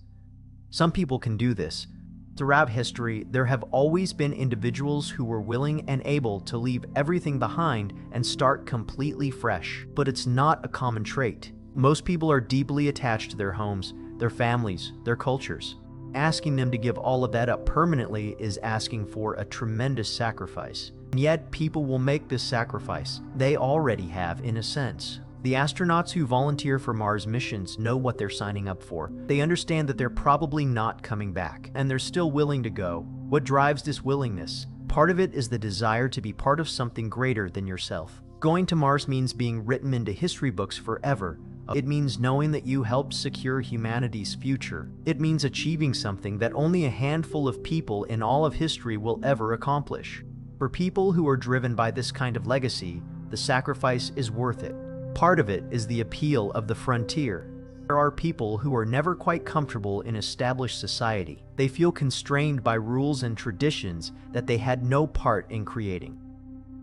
Speaker 1: Some people can do this. Throughout history, there have always been individuals who were willing and able to leave everything behind and start completely fresh. But it's not a common trait. Most people are deeply attached to their homes, their families, their cultures. Asking them to give all of that up permanently is asking for a tremendous sacrifice. And yet, people will make this sacrifice. They already have, in a sense. The astronauts who volunteer for Mars missions know what they're signing up for. They understand that they're probably not coming back, and they're still willing to go. What drives this willingness? Part of it is the desire to be part of something greater than yourself. Going to Mars means being written into history books forever. It means knowing that you helped secure humanity's future. It means achieving something that only a handful of people in all of history will ever accomplish. For people who are driven by this kind of legacy, the sacrifice is worth it. Part of it is the appeal of the frontier. There are people who are never quite comfortable in established society. They feel constrained by rules and traditions that they had no part in creating.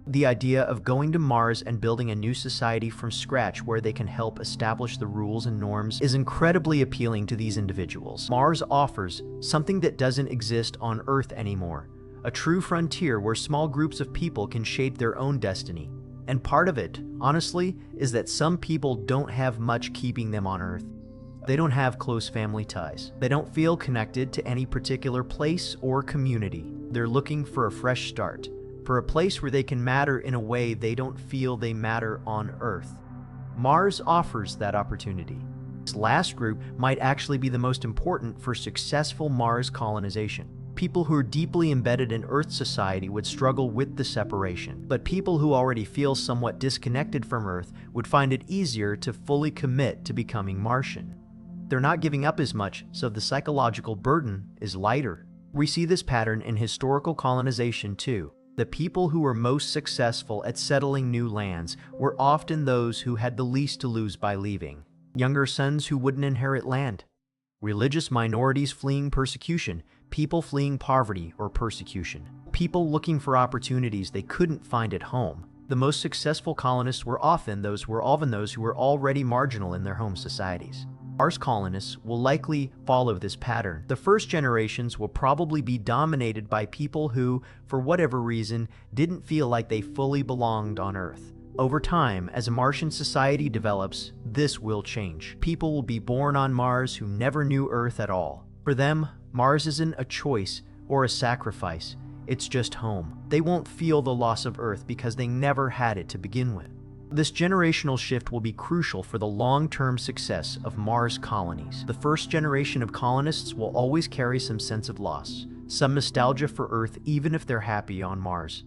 Speaker 1: The idea of going to Mars and building a new society from scratch where they can help establish the rules and norms is incredibly appealing to these individuals. Mars offers something that doesn't exist on Earth anymore. A true frontier where small groups of people can shape their own destiny. And part of it, honestly, is that some people don't have much keeping them on Earth. They don't have close family ties. They don't feel connected to any particular place or community. They're looking for a fresh start, for a place where they can matter in a way they don't feel they matter on Earth. Mars offers that opportunity. This last group might actually be the most important for successful Mars colonization. People who are deeply embedded in Earth society would struggle with the separation, but people who already feel somewhat disconnected from Earth would find it easier to fully commit to becoming Martian. They're not giving up as much, so the psychological burden is lighter. We see this pattern in historical colonization too. The people who were most successful at settling new lands were often those who had the least to lose by leaving. Younger sons who wouldn't inherit land. Religious minorities fleeing persecution. People fleeing poverty or persecution. People looking for opportunities they couldn't find at home. The most successful colonists were often those who were already marginal in their home societies. Mars colonists will likely follow this pattern. The first generations will probably be dominated by people who, for whatever reason, didn't feel like they fully belonged on Earth. Over time, as a Martian society develops, this will change. People will be born on Mars who never knew Earth at all. For them, Mars isn't a choice or a sacrifice, it's just home. They won't feel the loss of Earth because they never had it to begin with. This generational shift will be crucial for the long-term success of Mars colonies. The first generation of colonists will always carry some sense of loss, some nostalgia for Earth even if they're happy on Mars.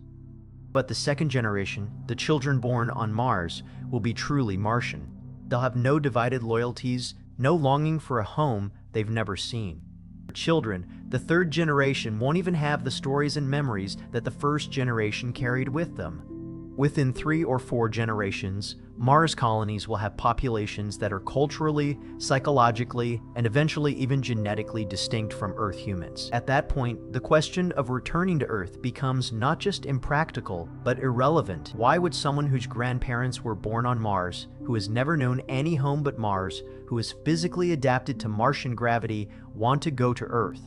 Speaker 1: But the second generation, the children born on Mars, will be truly Martian. They'll have no divided loyalties, no longing for a home they've never seen. For children, the third generation won't even have the stories and memories that the first generation carried with them. Within 3 or 4 generations, Mars colonies will have populations that are culturally, psychologically, and eventually even genetically distinct from Earth humans. At that point, the question of returning to Earth becomes not just impractical, but irrelevant. Why would someone whose grandparents were born on Mars, who has never known any home but Mars, who is physically adapted to Martian gravity, want to go to Earth?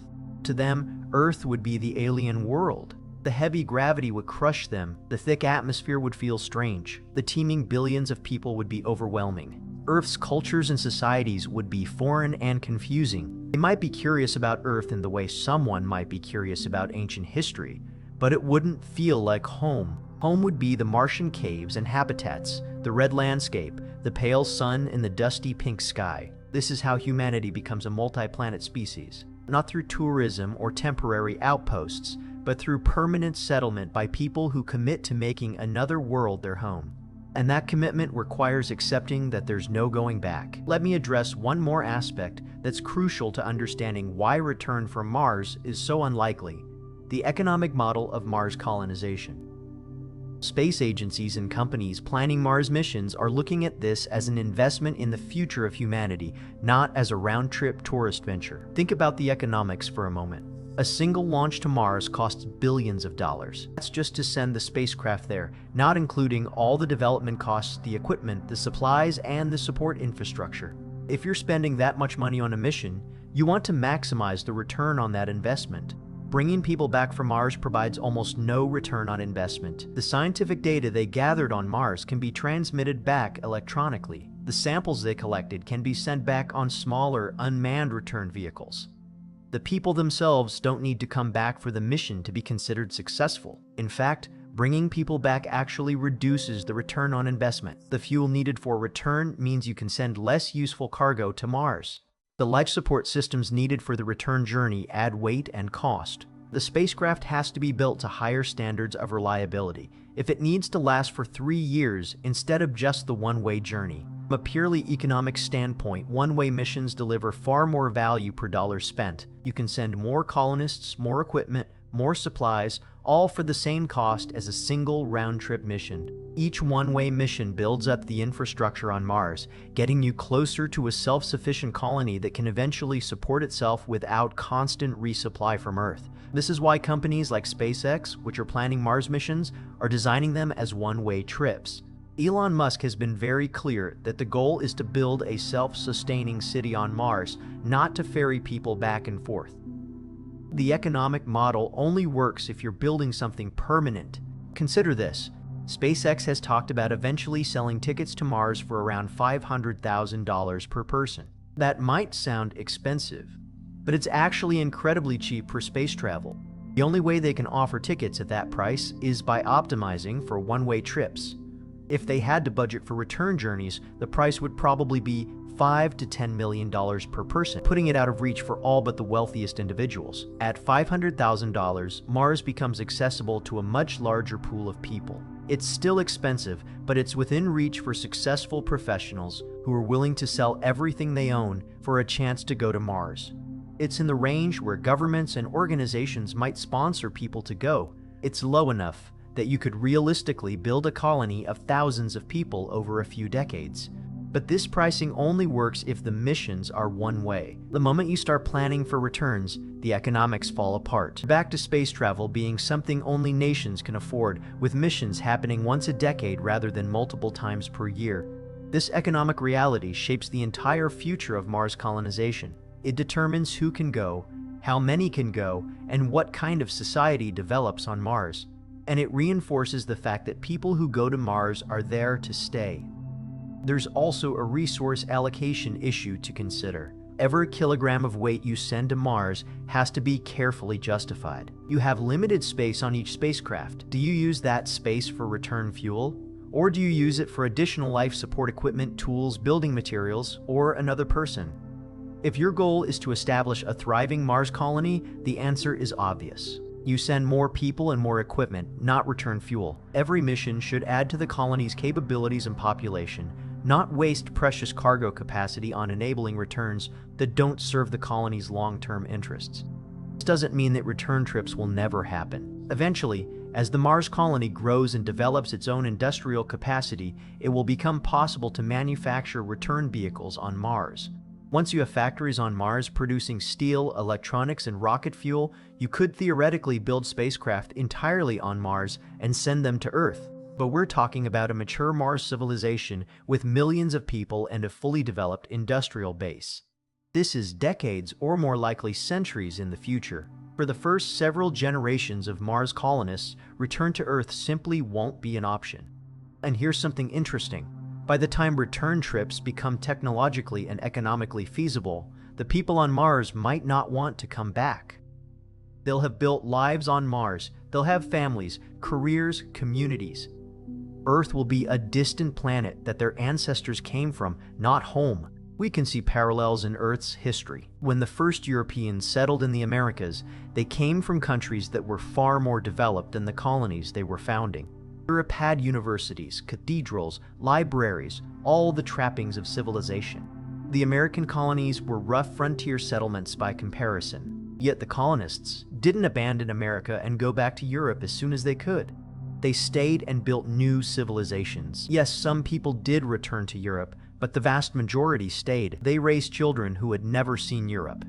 Speaker 1: To them, Earth would be the alien world. The heavy gravity would crush them, the thick atmosphere would feel strange, the teeming billions of people would be overwhelming. Earth's cultures and societies would be foreign and confusing. They might be curious about Earth in the way someone might be curious about ancient history, but it wouldn't feel like home. Home would be the Martian caves and habitats, the red landscape, the pale sun and the dusty pink sky. This is how humanity becomes a multi-planet species. Not through tourism or temporary outposts, but through permanent settlement by people who commit to making another world their home. And that commitment requires accepting that there's no going back. Let me address one more aspect that's crucial to understanding why return from Mars is so unlikely: the economic model of Mars colonization. Space agencies and companies planning Mars missions are looking at this as an investment in the future of humanity, not as a round-trip tourist venture. Think about the economics for a moment. A single launch to Mars costs billions of dollars. That's just to send the spacecraft there, not including all the development costs, the equipment, the supplies, and the support infrastructure. If you're spending that much money on a mission, you want to maximize the return on that investment. Bringing people back from Mars provides almost no return on investment. The scientific data they gathered on Mars can be transmitted back electronically. The samples they collected can be sent back on smaller, unmanned return vehicles. The people themselves don't need to come back for the mission to be considered successful. In fact, bringing people back actually reduces the return on investment. The fuel needed for return means you can send less useful cargo to Mars. The life support systems needed for the return journey add weight and cost. The spacecraft has to be built to higher standards of reliability if it needs to last for 3 years instead of just the one-way journey. From a purely economic standpoint, one-way missions deliver far more value per dollar spent. You can send more colonists, more equipment, more supplies, all for the same cost as a single round-trip mission. Each one-way mission builds up the infrastructure on Mars, getting you closer to a self-sufficient colony that can eventually support itself without constant resupply from Earth. This is why companies like SpaceX, which are planning Mars missions, are designing them as one-way trips. Elon Musk has been very clear that the goal is to build a self-sustaining city on Mars, not to ferry people back and forth. The economic model only works if you're building something permanent. Consider this. SpaceX has talked about eventually selling tickets to Mars for around $500,000 per person. That might sound expensive, but it's actually incredibly cheap for space travel. The only way they can offer tickets at that price is by optimizing for one-way trips. If they had to budget for return journeys, the price would probably be $5 to $10 million per person, putting it out of reach for all but the wealthiest individuals. At $500,000, Mars becomes accessible to a much larger pool of people. It's still expensive, but it's within reach for successful professionals who are willing to sell everything they own for a chance to go to Mars. It's in the range where governments and organizations might sponsor people to go. It's low enough that you could realistically build a colony of thousands of people over a few decades. But this pricing only works if the missions are one way. The moment you start planning for returns, the economics fall apart. Back to space travel being something only nations can afford, with missions happening once a decade rather than multiple times per year. This economic reality shapes the entire future of Mars colonization. It determines who can go, how many can go, and what kind of society develops on Mars. And it reinforces the fact that people who go to Mars are there to stay. There's also a resource allocation issue to consider. Every kilogram of weight you send to Mars has to be carefully justified. You have limited space on each spacecraft. Do you use that space for return fuel? Or do you use it for additional life support equipment, tools, building materials, or another person? If your goal is to establish a thriving Mars colony, the answer is obvious. You send more people and more equipment, not return fuel. Every mission should add to the colony's capabilities and population, not waste precious cargo capacity on enabling returns that don't serve the colony's long-term interests. This doesn't mean that return trips will never happen. Eventually, As the Mars colony grows and develops its own industrial capacity, it will become possible to manufacture return vehicles on Mars. Once you have factories on Mars producing steel, electronics, and rocket fuel, you could theoretically build spacecraft entirely on Mars and send them to Earth. But we're talking about a mature Mars civilization with millions of people and a fully developed industrial base. This is decades, or more likely centuries, in the future. For the first several generations of Mars colonists, return to Earth simply won't be an option. And here's something interesting. By the time return trips become technologically and economically feasible, the people on Mars might not want to come back. They'll have built lives on Mars, they'll have families, careers, communities. Earth will be a distant planet that their ancestors came from, not home. We can see parallels in Earth's history. When the first Europeans settled in the Americas, they came from countries that were far more developed than the colonies they were founding. Europe had universities, cathedrals, libraries, all the trappings of civilization. The American colonies were rough frontier settlements by comparison. Yet the colonists didn't abandon America and go back to Europe as soon as they could. They stayed and built new civilizations. Yes, some people did return to Europe, but the vast majority stayed. They raised children who had never seen Europe.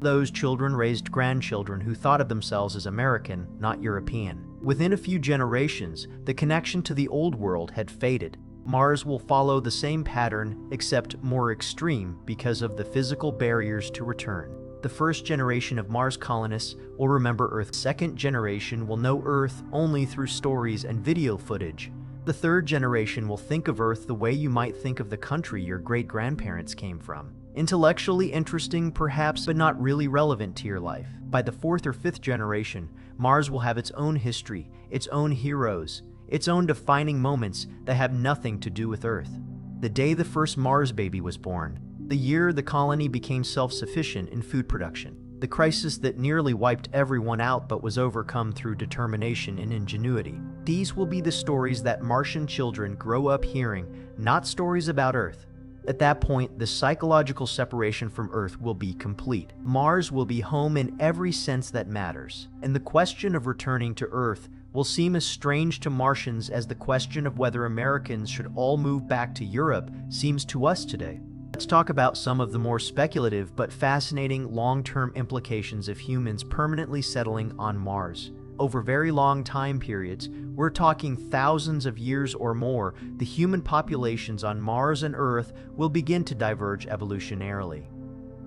Speaker 1: Those children raised grandchildren who thought of themselves as American, not European. Within a few generations, the connection to the old world had faded. Mars will follow the same pattern, except more extreme because of the physical barriers to return. The first generation of Mars colonists will remember Earth. Second generation will know Earth only through stories and video footage. The third generation will think of Earth the way you might think of the country your great-grandparents came from. Intellectually interesting, perhaps, but not really relevant to your life. By the fourth or fifth generation, Mars will have its own history, its own heroes, its own defining moments that have nothing to do with Earth. The day the first Mars baby was born, the year the colony became self-sufficient in food production, the crisis that nearly wiped everyone out but was overcome through determination and ingenuity. These will be the stories that Martian children grow up hearing, not stories about Earth. At that point, the psychological separation from Earth will be complete. Mars will be home in every sense that matters, and the question of returning to Earth will seem as strange to Martians as the question of whether Americans should all move back to Europe seems to us today. Let's talk about some of the more speculative but fascinating long-term implications of humans permanently settling on Mars. Over very long time periods, we're talking thousands of years or more, the human populations on Mars and Earth will begin to diverge evolutionarily.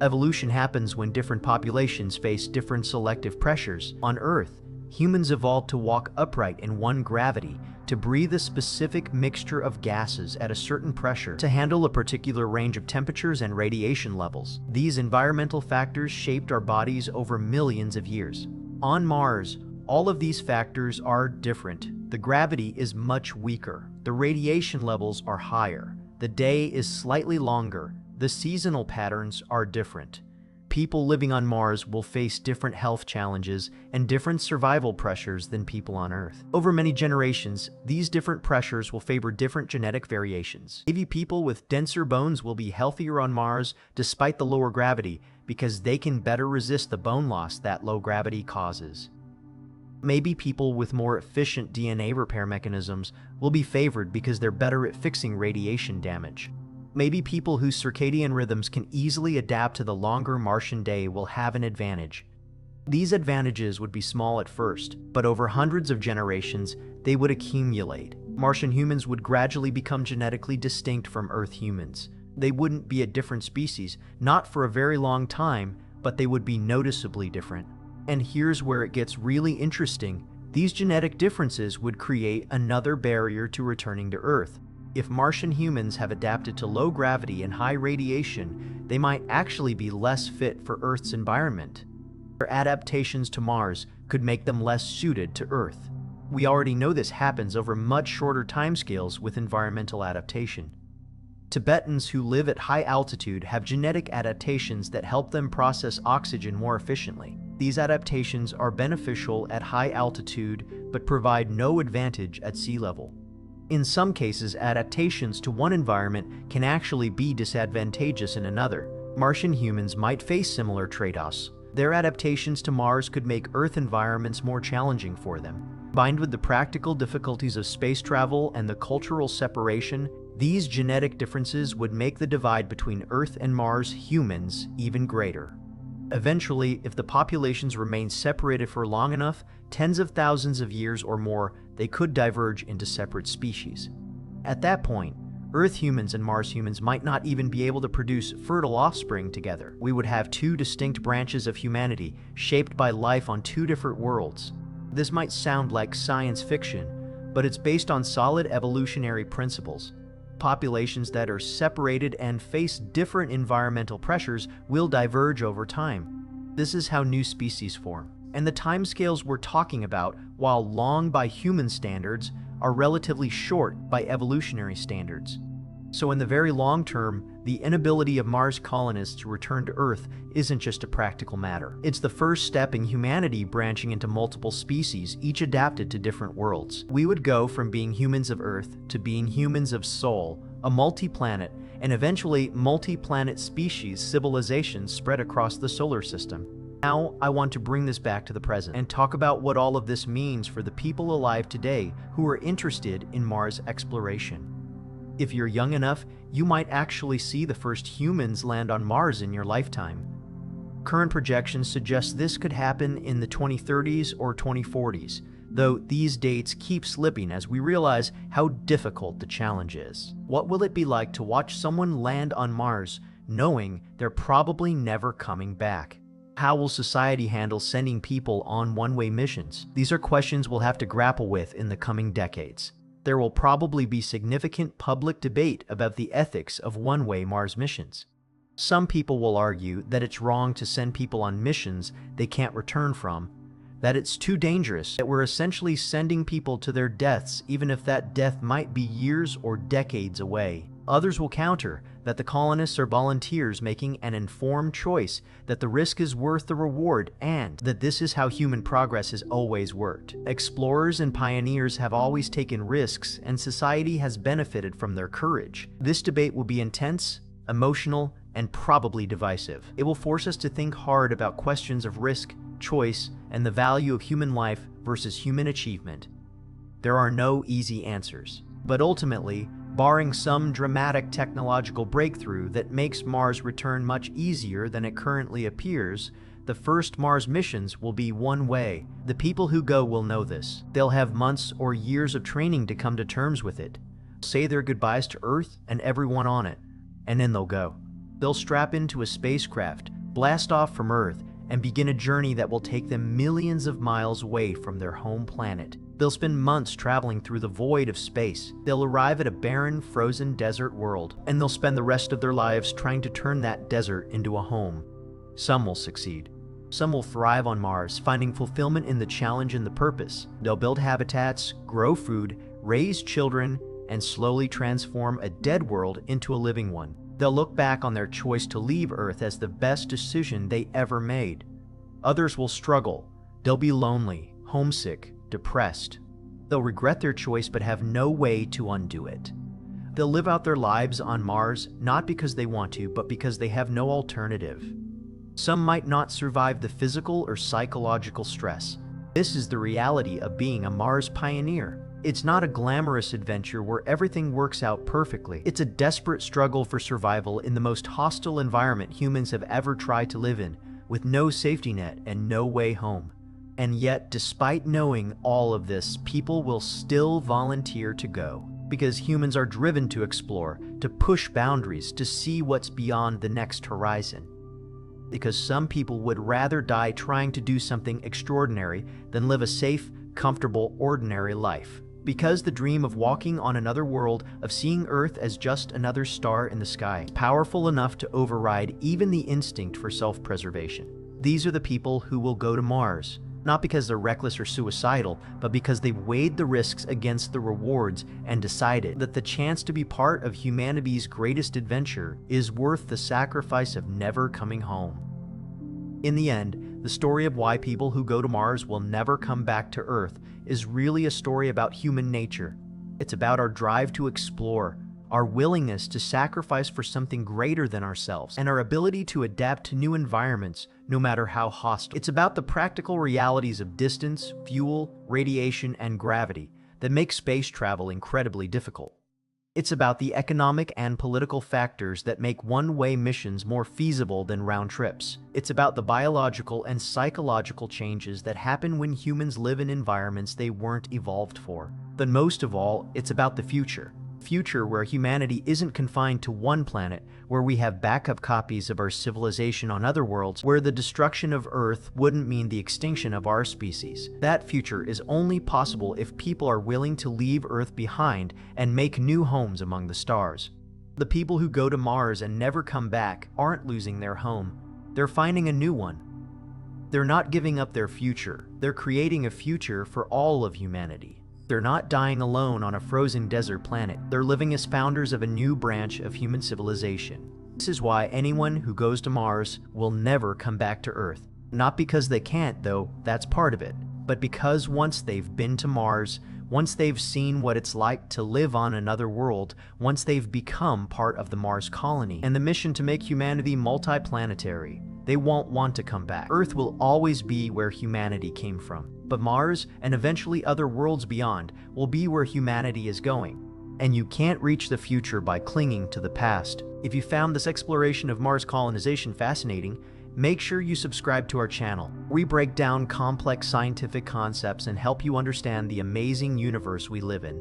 Speaker 1: Evolution happens when different populations face different selective pressures. On Earth, humans evolved to walk upright in one gravity, to breathe a specific mixture of gases at a certain pressure, to handle a particular range of temperatures and radiation levels. These environmental factors shaped our bodies over millions of years. On Mars, all of these factors are different. The gravity is much weaker. The radiation levels are higher. The day is slightly longer. The seasonal patterns are different. People living on Mars will face different health challenges and different survival pressures than people on Earth. Over many generations, these different pressures will favor different genetic variations. Maybe people with denser bones will be healthier on Mars despite the lower gravity because they can better resist the bone loss that low gravity causes. Maybe people with more efficient DNA repair mechanisms will be favored because they're better at fixing radiation damage. Maybe people whose circadian rhythms can easily adapt to the longer Martian day will have an advantage. These advantages would be small at first, but over hundreds of generations, they would accumulate. Martian humans would gradually become genetically distinct from Earth humans. They wouldn't be a different species, not for a very long time, but they would be noticeably different. And here's where it gets really interesting. These genetic differences would create another barrier to returning to Earth. If Martian humans have adapted to low gravity and high radiation, they might actually be less fit for Earth's environment. Their adaptations to Mars could make them less suited to Earth. We already know this happens over much shorter timescales with environmental adaptation. Tibetans who live at high altitude have genetic adaptations that help them process oxygen more efficiently. These adaptations are beneficial at high altitude but provide no advantage at sea level. In some cases, adaptations to one environment can actually be disadvantageous in another. Martian humans might face similar trade-offs. Their adaptations to Mars could make Earth environments more challenging for them. Combined with the practical difficulties of space travel and the cultural separation, these genetic differences would make the divide between Earth and Mars humans even greater. Eventually, if the populations remain separated for long enough, tens of thousands of years or more, they could diverge into separate species. At that point, Earth humans and Mars humans might not even be able to produce fertile offspring together. We would have two distinct branches of humanity, shaped by life on two different worlds. This might sound like science fiction, but it's based on solid evolutionary principles. Populations that are separated and face different environmental pressures will diverge over time. This is how new species form. And the timescales we're talking about, while long by human standards, are relatively short by evolutionary standards. So in the very long term, the inability of Mars colonists to return to Earth isn't just a practical matter. It's the first step in humanity branching into multiple species, each adapted to different worlds. We would go from being humans of Earth to being humans of Sol, a multi-planet, and eventually multi-planet species civilizations spread across the solar system. Now, I want to bring this back to the present and talk about what all of this means for the people alive today who are interested in Mars exploration. If you're young enough, you might actually see the first humans land on Mars in your lifetime. Current projections suggest this could happen in the 2030s or 2040s, though these dates keep slipping as we realize how difficult the challenge is. What will it be like to watch someone land on Mars knowing they're probably never coming back? How will society handle sending people on one-way missions? These are questions we'll have to grapple with in the coming decades. There will probably be significant public debate about the ethics of one-way Mars missions. Some people will argue that it's wrong to send people on missions they can't return from, that it's too dangerous, that we're essentially sending people to their deaths even if that death might be years or decades away. Others will counter that the colonists are volunteers making an informed choice, that the risk is worth the reward, and that this is how human progress has always worked. Explorers and pioneers have always taken risks, and society has benefited from their courage. This debate will be intense, emotional, and probably divisive. It will force us to think hard about questions of risk, choice, and the value of human life versus human achievement. There are no easy answers, but ultimately, barring some dramatic technological breakthrough that makes Mars return much easier than it currently appears, the first Mars missions will be one way. The people who go will know this. They'll have months or years of training to come to terms with it, say their goodbyes to Earth and everyone on it, and then they'll go. They'll strap into a spacecraft, blast off from Earth, and begin a journey that will take them millions of miles away from their home planet. They'll spend months traveling through the void of space. They'll arrive at a barren, frozen desert world, and they'll spend the rest of their lives trying to turn that desert into a home. Some will succeed. Some will thrive on Mars, finding fulfillment in the challenge and the purpose. They'll build habitats, grow food, raise children, and slowly transform a dead world into a living one. They'll look back on their choice to leave Earth as the best decision they ever made. Others will struggle. They'll be lonely, homesick, depressed. They'll regret their choice but have no way to undo it. They'll live out their lives on Mars not because they want to, but because they have no alternative. Some might not survive the physical or psychological stress. This is the reality of being a Mars pioneer. It's not a glamorous adventure where everything works out perfectly. It's a desperate struggle for survival in the most hostile environment humans have ever tried to live in, with no safety net and no way home. And yet, despite knowing all of this, people will still volunteer to go. Because humans are driven to explore, to push boundaries, to see what's beyond the next horizon. Because some people would rather die trying to do something extraordinary than live a safe, comfortable, ordinary life. Because the dream of walking on another world, of seeing Earth as just another star in the sky, is powerful enough to override even the instinct for self-preservation. These are the people who will go to Mars, not because they're reckless or suicidal, but because they've weighed the risks against the rewards and decided that the chance to be part of humanity's greatest adventure is worth the sacrifice of never coming home. In the end, the story of why people who go to Mars will never come back to Earth is really a story about human nature. It's about our drive to explore, our willingness to sacrifice for something greater than ourselves, and our ability to adapt to new environments, no matter how hostile. It's about the practical realities of distance, fuel, radiation, and gravity that make space travel incredibly difficult. It's about the economic and political factors that make one-way missions more feasible than round trips. It's about the biological and psychological changes that happen when humans live in environments they weren't evolved for. But most of all, it's about the future. Future where humanity isn't confined to one planet, where we have backup copies of our civilization on other worlds, where the destruction of Earth wouldn't mean the extinction of our species. That future is only possible if people are willing to leave Earth behind and make new homes among the stars. The people who go to Mars and never come back aren't losing their home. They're finding a new one. They're not giving up their future. They're creating a future for all of humanity. They're not dying alone on a frozen desert planet. They're living as founders of a new branch of human civilization. This is why anyone who goes to Mars will never come back to Earth. Not because they can't, though, that's part of it, but because once they've been to Mars, once they've seen what it's like to live on another world, once they've become part of the Mars colony and the mission to make humanity multiplanetary, they won't want to come back. Earth will always be where humanity came from, but Mars, and eventually other worlds beyond, will be where humanity is going. And you can't reach the future by clinging to the past. If you found this exploration of Mars colonization fascinating, make sure you subscribe to our channel. We break down complex scientific concepts and help you understand the amazing universe we live in.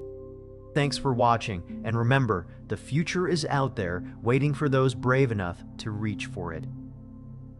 Speaker 1: Thanks for watching, and remember, the future is out there, waiting for those brave enough to reach for it.